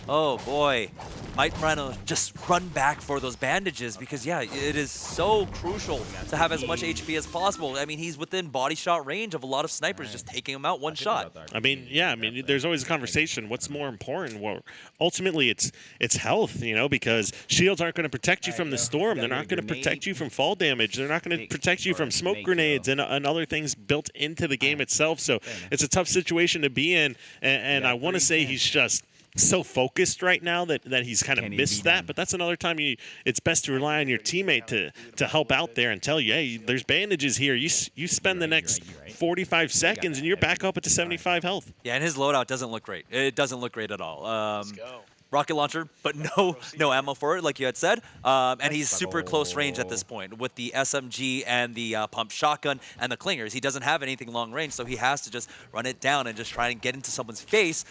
Oh boy, might Moreno just run back for those bandages because yeah, it is so crucial to have as much HP as possible. I mean, he's within body shot range of a lot of snipers, just taking him out one shot. I mean, yeah, I mean, there's always a conversation. What's more important? Well, ultimately, it's health, you know, because shields aren't going to protect you from the storm. They're not going to protect you from fall damage. They're not going to protect you from smoke grenades and other things built into the game itself. So it's a tough situation to be in, and I want to say he's just so focused right now that he's kind of missed that, but that's another time it's best to rely on your teammate to help out there and tell you, hey, there's bandages here. You spend the next 45 seconds and you're back up at the 75 health. Yeah, and his loadout doesn't look great. It doesn't look great at all. Let's go. Rocket launcher, but no ammo for it, like you had said. And he's super close range at this point with the SMG and the pump shotgun and the clingers. He doesn't have anything long range, so he has to just run it down and just try and get into someone's face.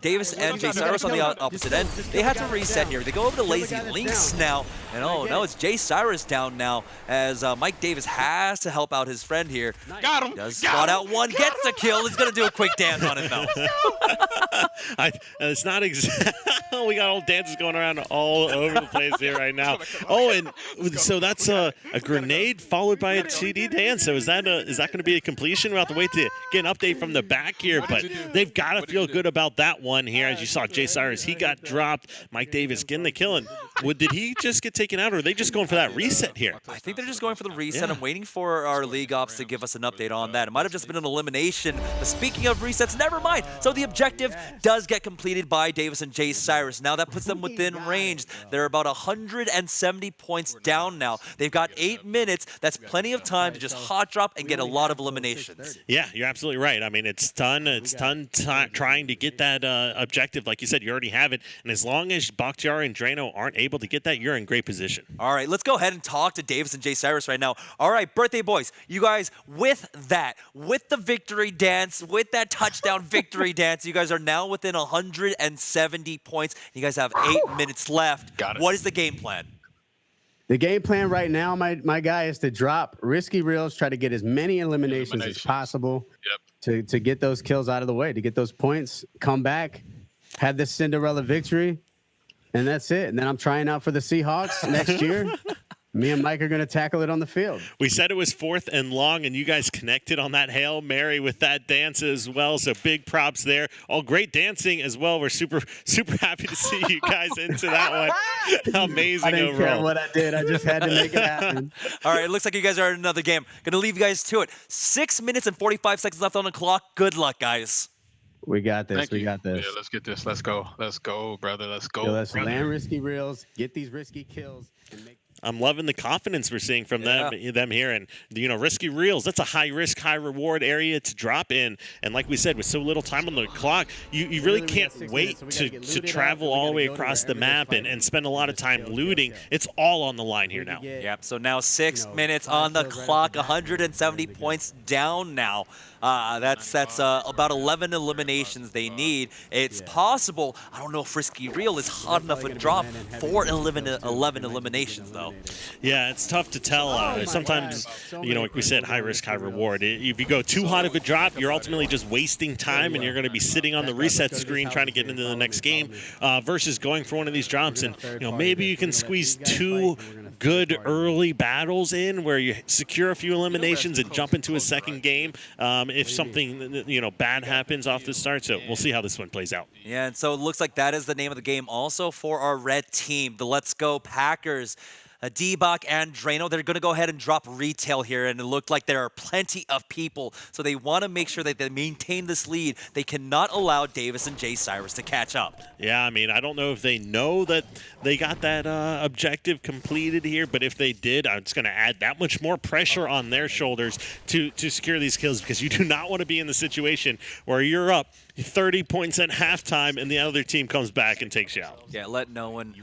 Davis and J.Cyrus on the opposite end, they had to reset here. They go over to Lazy Lynx now, and oh no, it's J.Cyrus down now as Mike Davis has to help out his friend here. Got him. Does spot out one, gets the kill. He's gonna do a quick dance on it though. It's not exactly. We got all dances going around all over the place here right now. Oh, and so that's a grenade followed by a TD dance. So is that going to be a completion? We'll have to wait to get an update from the back here, but they've got to feel good about that one here. As you saw, J.Cyrus, he got dropped. Mike Davis getting the kill. And did he just get taken out, or are they just going for that reset here? I think they're just going for the reset. I'm waiting for our league ops to give us an update on that. It might have just been an elimination. But speaking of resets, never mind. So the objective does get completed by Davis and J.Cyrus. Now that puts them within range. They're about 170 points down now. They've got 8 minutes. That's plenty of time to just hot drop and get a lot of eliminations. Yeah, you're absolutely right. I mean, it's done. It's done trying to get that objective. Like you said, you already have it. And as long as Bakhtiari and Draineo aren't able to get that, you're in great position. All right, let's go ahead and talk to Davis and J.Cyrus right now. All right, birthday boys, you guys, with the victory dance, with that touchdown victory dance, you guys are now within 170 points. You guys have 8 minutes left. Got it. What is the game plan? The game plan right now, my guy, is to drop risky reels, try to get as many eliminations as possible to get those kills out of the way, to get those points, come back, have this Cinderella victory, and that's it. And then I'm trying out for the Seahawks next year. Me and Mike are going to tackle it on the field. We said it was 4th and long, and you guys connected on that Hail Mary with that dance as well, so big props there. All great dancing as well. We're super happy to see you guys into that one. Amazing I didn't overall. care what I did. I just had to make it happen. All right, it looks like you guys are in another game. Going to leave you guys to it. 6 minutes and 45 seconds left on the clock. Good luck, guys. We got this. We got this. Yeah, let's get this. Let's go. Let's go, brother. Let's go. Yo, let's land risky reels, get these risky kills, and make. I'm loving the confidence we're seeing from them here. And, you know, risky reels, that's a high-risk, high-reward area to drop in. And like we said, with so little time on the clock, you really can't wait to travel all the way across the map and spend a lot of time looting. It's all on the line here now. Yep, so now 6 minutes on the clock, 170 points down now. That's about 11 eliminations they need. It's possible. I don't know if Risky Reel is hot enough a drop for 11 eliminations, though. Yeah, it's tough to tell. Sometimes, you know, like we said, high risk, high reward. If you go too hot of a drop, you're ultimately just wasting time, and you're going to be sitting on the reset screen trying to get into the next game versus going for one of these drops. And, you know, maybe you can squeeze 2 good early battles in where you secure a few eliminations and jump into a second game if something, you know, bad happens off the start. So we'll see how this one plays out. Yeah, and so it looks like that is the name of the game also for our red team, the Let's Go Packers. D-Bach and Draineo, they're going to go ahead and drop retail here, and it looked like there are plenty of people, so they want to make sure that they maintain this lead. They cannot allow Davis and J.Cyrus to catch up. Yeah, I mean, I don't know if they know that they got that objective completed here, but if they did, it's going to add that much more pressure on their shoulders to secure these kills, because you do not want to be in the situation where you're up 30 points at halftime and the other team comes back and takes you out. Yeah, let no one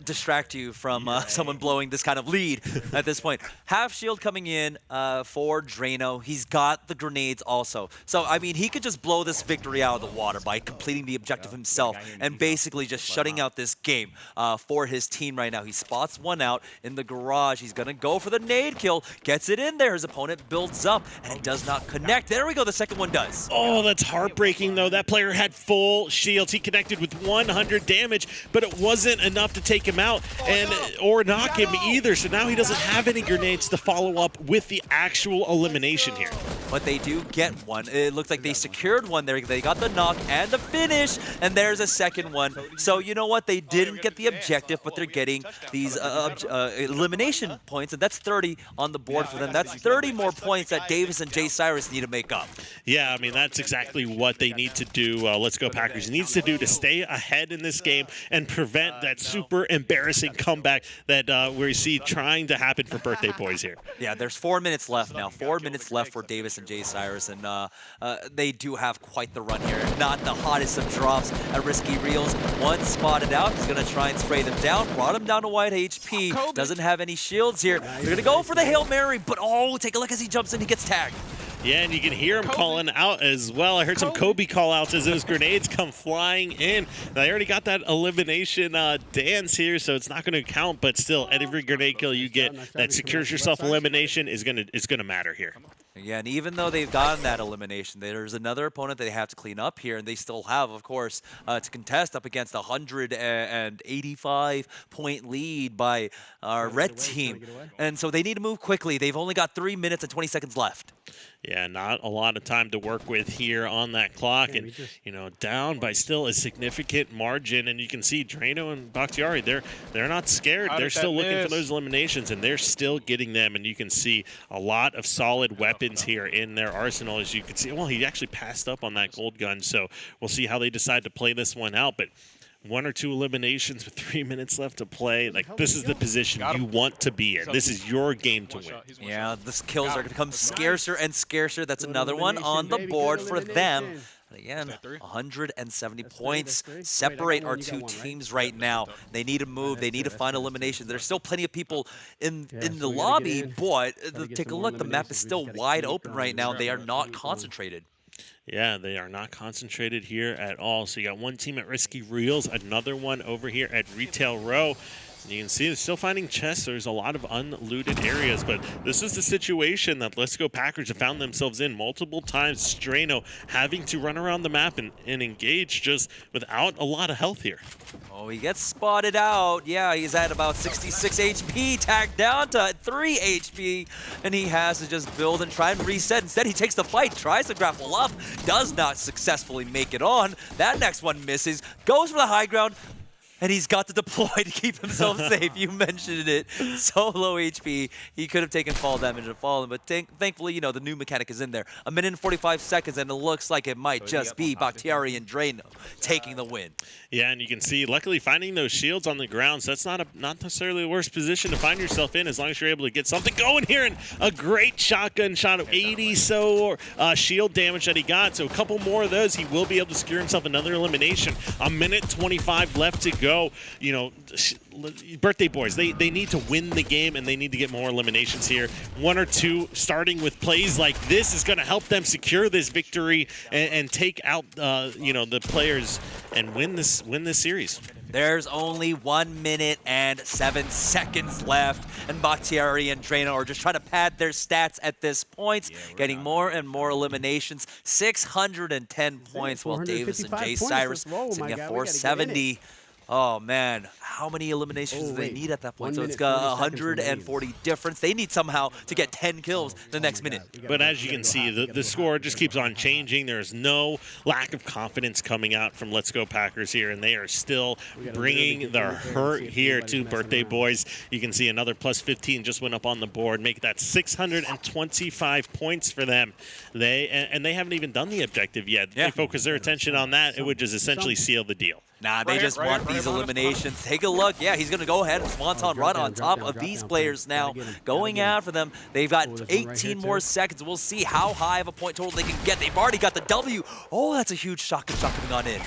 distract you from someone blowing this kind of lead at this point. Half shield coming in for Draineo. He's got the grenades also. So, I mean, he could just blow this victory out of the water by completing the objective himself and basically just shutting out this game for his team right now. He spots one out in the garage. He's going to go for the nade kill. Gets it in there. His opponent builds up, and it does not connect. There we go. The second one does. Oh, that's heartbreaking. breaking, though. That player had full shields. He connected with 100 damage, but it wasn't enough to take him out or knock him either. So now he doesn't have any grenades to follow up with the actual elimination here. But they do get one. It looks like they secured one there. They got the knock and the finish, and there's a second one. So you know what? They didn't get the objective, but they're getting these elimination points, and that's 30 on the board for them. That's 30 more points that Davis and J.Cyrus need to make up. Yeah, I mean, that's exactly what they need to do. Let's Go Packers needs to do to stay ahead in this game and prevent that super embarrassing comeback that we see trying to happen for Birthday Boys here. Yeah, there's 4 minutes left now. 4 minutes left for Davis and J.Cyrus, and they do have quite the run here. Not the hottest of drops at Risky Reels. One spotted out. He's going to try and spray them down. Brought him down to white HP. Doesn't have any shields here. They're going to go for the Hail Mary, but oh, take a look as he jumps in. He gets tagged. Yeah, and you can hear him calling out as well. I heard some Kobe call-outs as those grenades come flying in. They already got that elimination dance here, so it's not going to count, but still, every grenade kill you get that secures yourself elimination is gonna matter here. Yeah, and even though they've gotten that elimination, there's another opponent they have to clean up here, and they still have, of course, to contest up against a 185-point lead by our red team. And so they need to move quickly. They've only got 3 minutes and 20 seconds left. Yeah, not a lot of time to work with here on that clock, and down by still a significant margin. And you can see Draineo and Bakhtiari, they're not scared. They're still looking for those eliminations, and they're still getting them. And you can see a lot of solid weapons here in their arsenal, as you can see. Well, he actually passed up on that gold gun, so we'll see how they decide to play this one out. But 1 or 2 eliminations with 3 minutes left to play. Like, this is the position you want to be in. This is your game to win. Yeah, the kills are going to become scarcer and scarcer. That's another one on the board for them. Again, 170 points separate our two teams right now. They need to move. They need to find elimination. There's still plenty of people in the lobby, but take a look. The map is still wide open right now. They are not concentrated. Yeah, they are not concentrated here at all. So you got one team at Risky Reels, another one over here at Retail Row. You can see they're still finding chests. There's a lot of unlooted areas, but this is the situation that Let's Go Packers have found themselves in multiple times. Draineo having to run around the map and engage just without a lot of health here. Oh, he gets spotted out. Yeah, he's at about 66 HP, tagged down to 3 HP, and he has to just build and try and reset. Instead, he takes the fight, tries to grapple up, does not successfully make it on. That next one misses, goes for the high ground, and he's got to deploy to keep himself safe. You mentioned it. So low HP. He could have taken fall damage and fallen, but thankfully, the new mechanic is in there. 1 minute and 45 seconds, and it looks like it might just be Bakhtiari and Draineo taking the win. Yeah, and you can see, luckily, finding those shields on the ground, so that's not necessarily the worst position to find yourself in, as long as you're able to get something going here. And a great shotgun shot of 80 shield damage that he got. So a couple more of those, he will be able to secure himself another elimination. 1 minute 25 left to go. Birthday Boys, they need to win the game, and they need to get more eliminations here. 1 or 2, starting with plays like this, is going to help them secure this victory and take out the players and win this series. There's only 1 minute and 7 seconds left, and Bakhtiari and Draineo are just trying to pad their stats at this point, getting more and more eliminations. 610 points, while Davis and J.Cyrus sitting at 470. Oh, man. How many eliminations do they need at that point? So it's got 140 difference. They need somehow to get 10 kills the next minute. But as you can see, the score just keeps on changing. There's no lack of confidence coming out from Let's Go Packers here, and they are still bringing the hurt here to Birthday Boys. You can see another plus 15 just went up on the board, make that 625 points for them. They haven't even done the objective yet. They focus their attention on that. It would just essentially seal the deal. Nah, they just want these eliminations. Take a look. Yeah, he's going to go ahead and Swanton run on top of these players now. Going after them. They've got 18 more seconds. We'll see how high of a point total they can get. They've already got the W. Oh, that's a huge shotgun shot coming on in.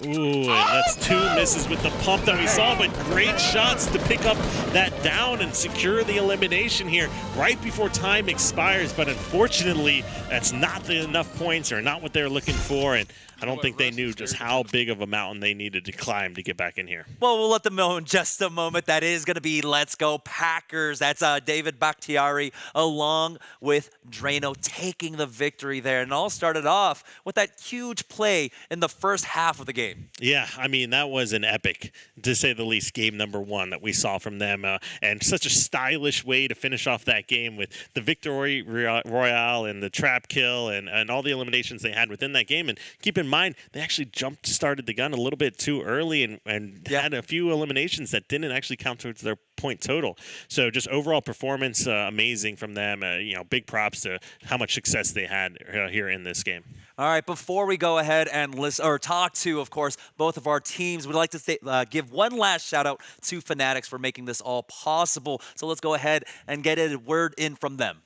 Ooh, and that's 2 misses with the pump that we saw, but great shots to pick up that down and secure the elimination here right before time expires. But unfortunately, that's not enough points or not what they're looking for. And I don't think they knew just how big of a mountain they needed to climb to get back in here. Well, we'll let them know in just a moment. That is going to be Let's Go Packers. That's David Bakhtiari along with Draineo taking the victory there. And it all started off with that huge play in the first half of the game. Yeah, I mean, that was an epic, to say the least, game number 1 that we saw from them. And such a stylish way to finish off that game with the victory royale and the trap kill and all the eliminations they had within that game. And keep in mind, they actually started the gun a little bit too early and had a few eliminations that didn't actually count towards their point total. So just overall performance, amazing from them. Big props to how much success they had here in this game. All right, before we go ahead and talk to, of course, both of our teams, we'd like to give one last shout out to Fanatics for making this all possible. So let's go ahead and get a word in from them.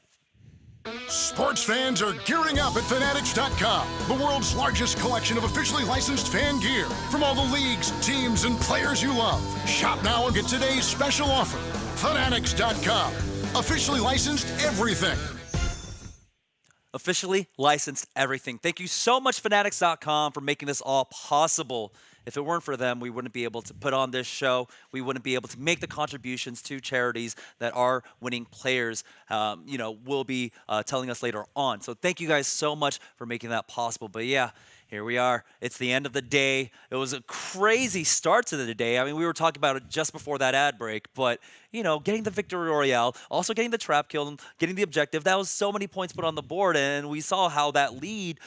Sports fans are gearing up at Fanatics.com, the world's largest collection of officially licensed fan gear from all the leagues, teams, and players you love. Shop now and get today's special offer. Fanatics.com, officially licensed everything. Officially licensed everything. Thank you so much, Fanatics.com, for making this all possible. If it weren't for them, we wouldn't be able to put on this show. We wouldn't be able to make the contributions to charities that our winning players, will be telling us later on. So thank you guys so much for making that possible. But yeah, here we are. It's the end of the day. It was a crazy start to the day. I mean, we were talking about it just before that ad break, but getting the victory royale, also getting the trap kill, and getting the objective. That was so many points put on the board, and we saw how that lead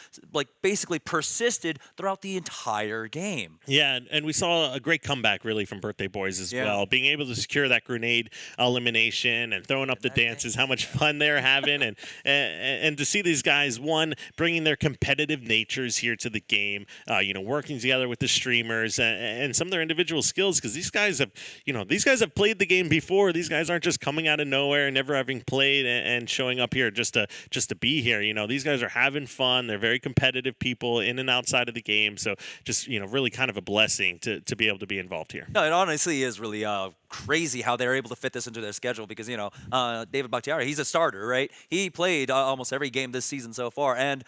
basically persisted throughout the entire game. Yeah, and we saw a great comeback really from Birthday Boys as well. Being able to secure that grenade elimination and throwing up the dances, how much fun they're having, and to see these guys, one, bringing their competitive natures here to the game, working together with the streamers and some of their individual skills, because these guys have played the game before. These guys aren't just coming out of nowhere, never having played and showing up here just to be here. These guys are having fun. They're very competitive people in and outside of the game. So just really kind of a blessing to be able to be involved here. No, it honestly is really crazy how they're able to fit this into their schedule because David Bakhtiari, he's a starter, right? He played almost every game this season so far, and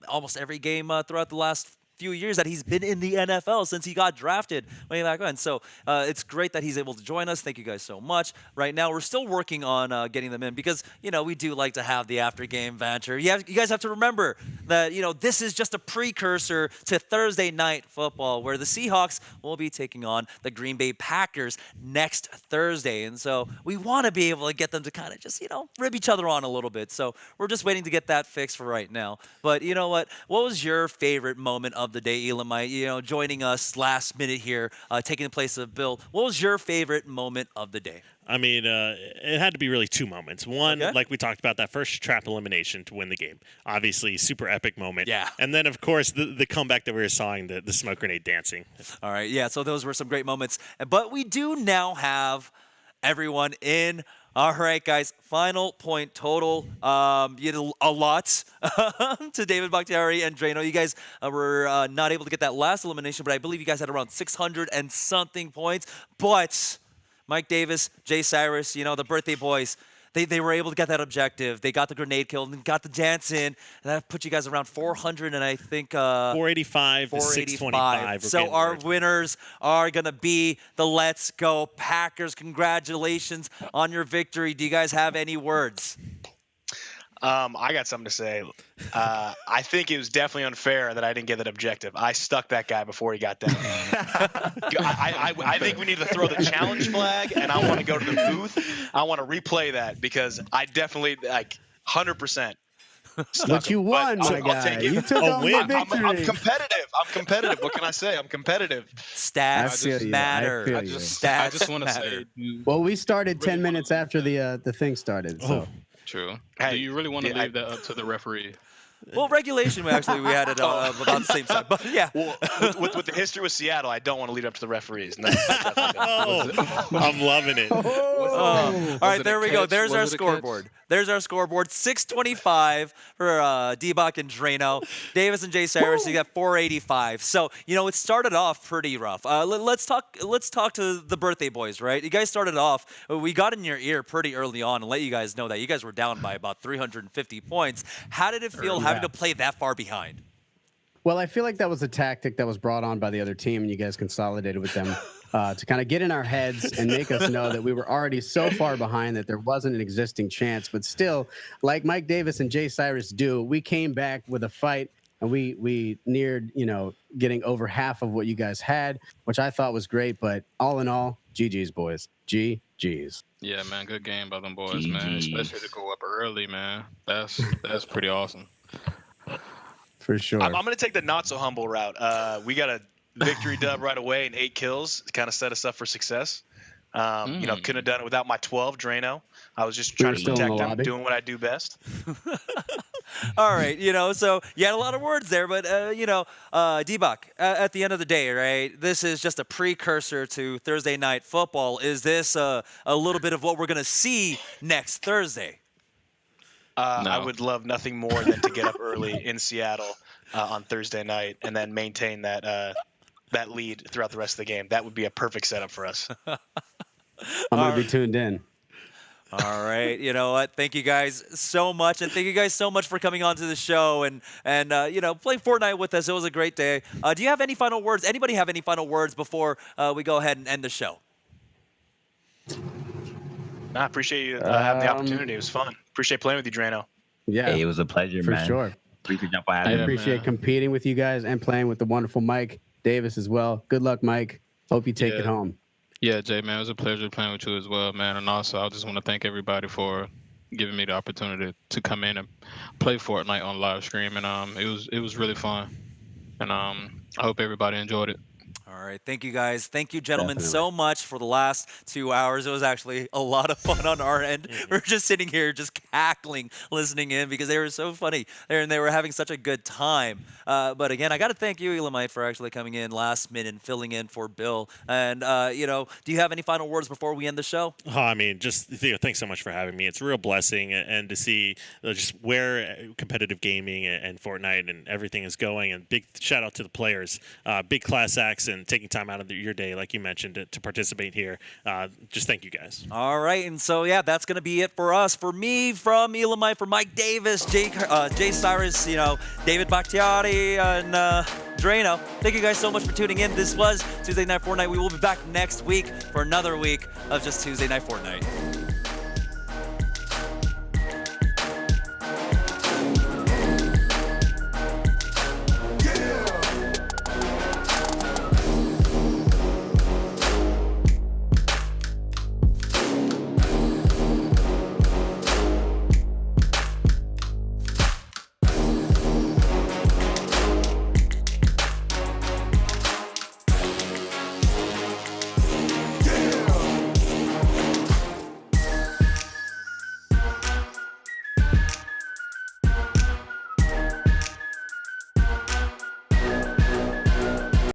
almost every game throughout the last few years that he's been in the NFL since he got drafted way back when. So it's great that he's able to join us. Thank you guys so much. Right now, we're still working on getting them in because, we do like to have the after-game banter. You guys have to remember that, this is just a precursor to Thursday Night Football where the Seahawks will be taking on the Green Bay Packers next Thursday. And so we want to be able to get them to kind of just, rib each other on a little bit. So we're just waiting to get that fixed for right now. But you know what? What was your favorite moment of the day, Elamite, joining us last minute here, taking the place of Bill? What was your favorite moment of the day? I mean, it had to be really 2 moments. One, like we talked about, that first trap elimination to win the game. Obviously, super epic moment. Yeah. And then, of course, the comeback that we were sawing, the smoke grenade dancing. All right, yeah, so those were some great moments. But we do now have everyone in. All right, guys, final point total. You did a lot to David Bakhtiari and Draineo. You guys were not able to get that last elimination, but I believe you guys had around 600 and something points. But Mike Davis, J.Cyrus, the birthday boys, they were able to get that objective. They got the grenade kill and got the dance in. And that put you guys around 400 and I think 485 to 625. So our winners are going to be the Let's Go Packers. Congratulations on your victory. Do you guys have any words? I got something to say. I think it was definitely unfair that I didn't get that objective. I stuck that guy before he got down. I think we need to throw the challenge flag, and I want to go to the booth. I want to replay that because I definitely 100%. But you won, my guy. You took a win. victory. I'm competitive. What can I say? I'm competitive. Stats matter. I just want to say. Well, we started 10 minutes after the thing started. So. True. Hey, do you really want to leave that up to the referee? Well, regulation, we had it about the same side. But yeah. Well, with the history with Seattle, I don't want to lead up to the referees. No, I'm loving it. All right, there we go. There's our scoreboard. There's our scoreboard. 625 for D-Bach and Draineo. Davis and J.Cyrus, you got 485. So, it started off pretty rough. Let's talk to the birthday boys, right? You guys started off, we got in your ear pretty early on and let you guys know that you guys were down by about 350 points. How did it feel having to play that far behind? Well, I feel like that was a tactic that was brought on by the other team, and you guys consolidated with them to kind of get in our heads and make us know that we were already so far behind that there wasn't an existing chance. But still, like Mike Davis and J.Cyrus do, we came back with a fight, and we neared, getting over half of what you guys had, which I thought was great. But all in all, GG's, boys. GG's. Yeah, man, good game by them boys, man. Especially to go up early, man. That's pretty awesome. For sure. I'm going to take the not so humble route. We got a victory dub right away and 8 kills to kind of set us up for success. Couldn't have done it without my 12, Drano. I was just trying to protect them, doing what I do best. All right, so you had a lot of words there, but, D-Bach, at the end of the day, right, this is just a precursor to Thursday Night Football. Is this a little bit of what we're going to see next Thursday? No. I would love nothing more than to get up early in Seattle on Thursday night and then maintain that lead throughout the rest of the game. That would be a perfect setup for us. I'm going to be tuned in. All right. You know what? Thank you guys so much. And thank you guys so much for coming on to the show and playing Fortnite with us. It was a great day. Do you have any final words? Anybody have any final words before we go ahead and end the show? I appreciate you having the opportunity. It was fun. Appreciate playing with you, Drano. Yeah. Hey, it was a pleasure, for man. sure. Please jump I on. appreciate competing with you guys and playing with the wonderful Mike Davis as well. Good luck, Mike. Hope you take it home. Yeah, Jay, man, it was a pleasure playing with you as well, man. And also, I just want to thank everybody for giving me the opportunity to come in and play Fortnite on live stream. And it was really fun. And I hope everybody enjoyed it. All right. Thank you, guys. Thank you, gentlemen, so much for the last 2 hours. It was actually a lot of fun on our end. We're just sitting here just cackling, listening in because they were so funny and they were having such a good time. But again, I got to thank you, Elamite, for actually coming in last minute and filling in for Bill. And, do you have any final words before we end the show? Oh, I mean, just thanks so much for having me. It's a real blessing and to see just where competitive gaming and Fortnite and everything is going. And big shout out to the players, big class acts and taking time out of your day, like you mentioned, to participate here. Just thank you guys. All right. And so, yeah, that's going to be it for us. For me, from Elamite, for Mike Davis, J.Cyrus, David Bakhtiari, and Draineo. Thank you guys so much for tuning in. This was Tuesday Night Fortnite. We will be back next week for another week of just Tuesday Night Fortnite.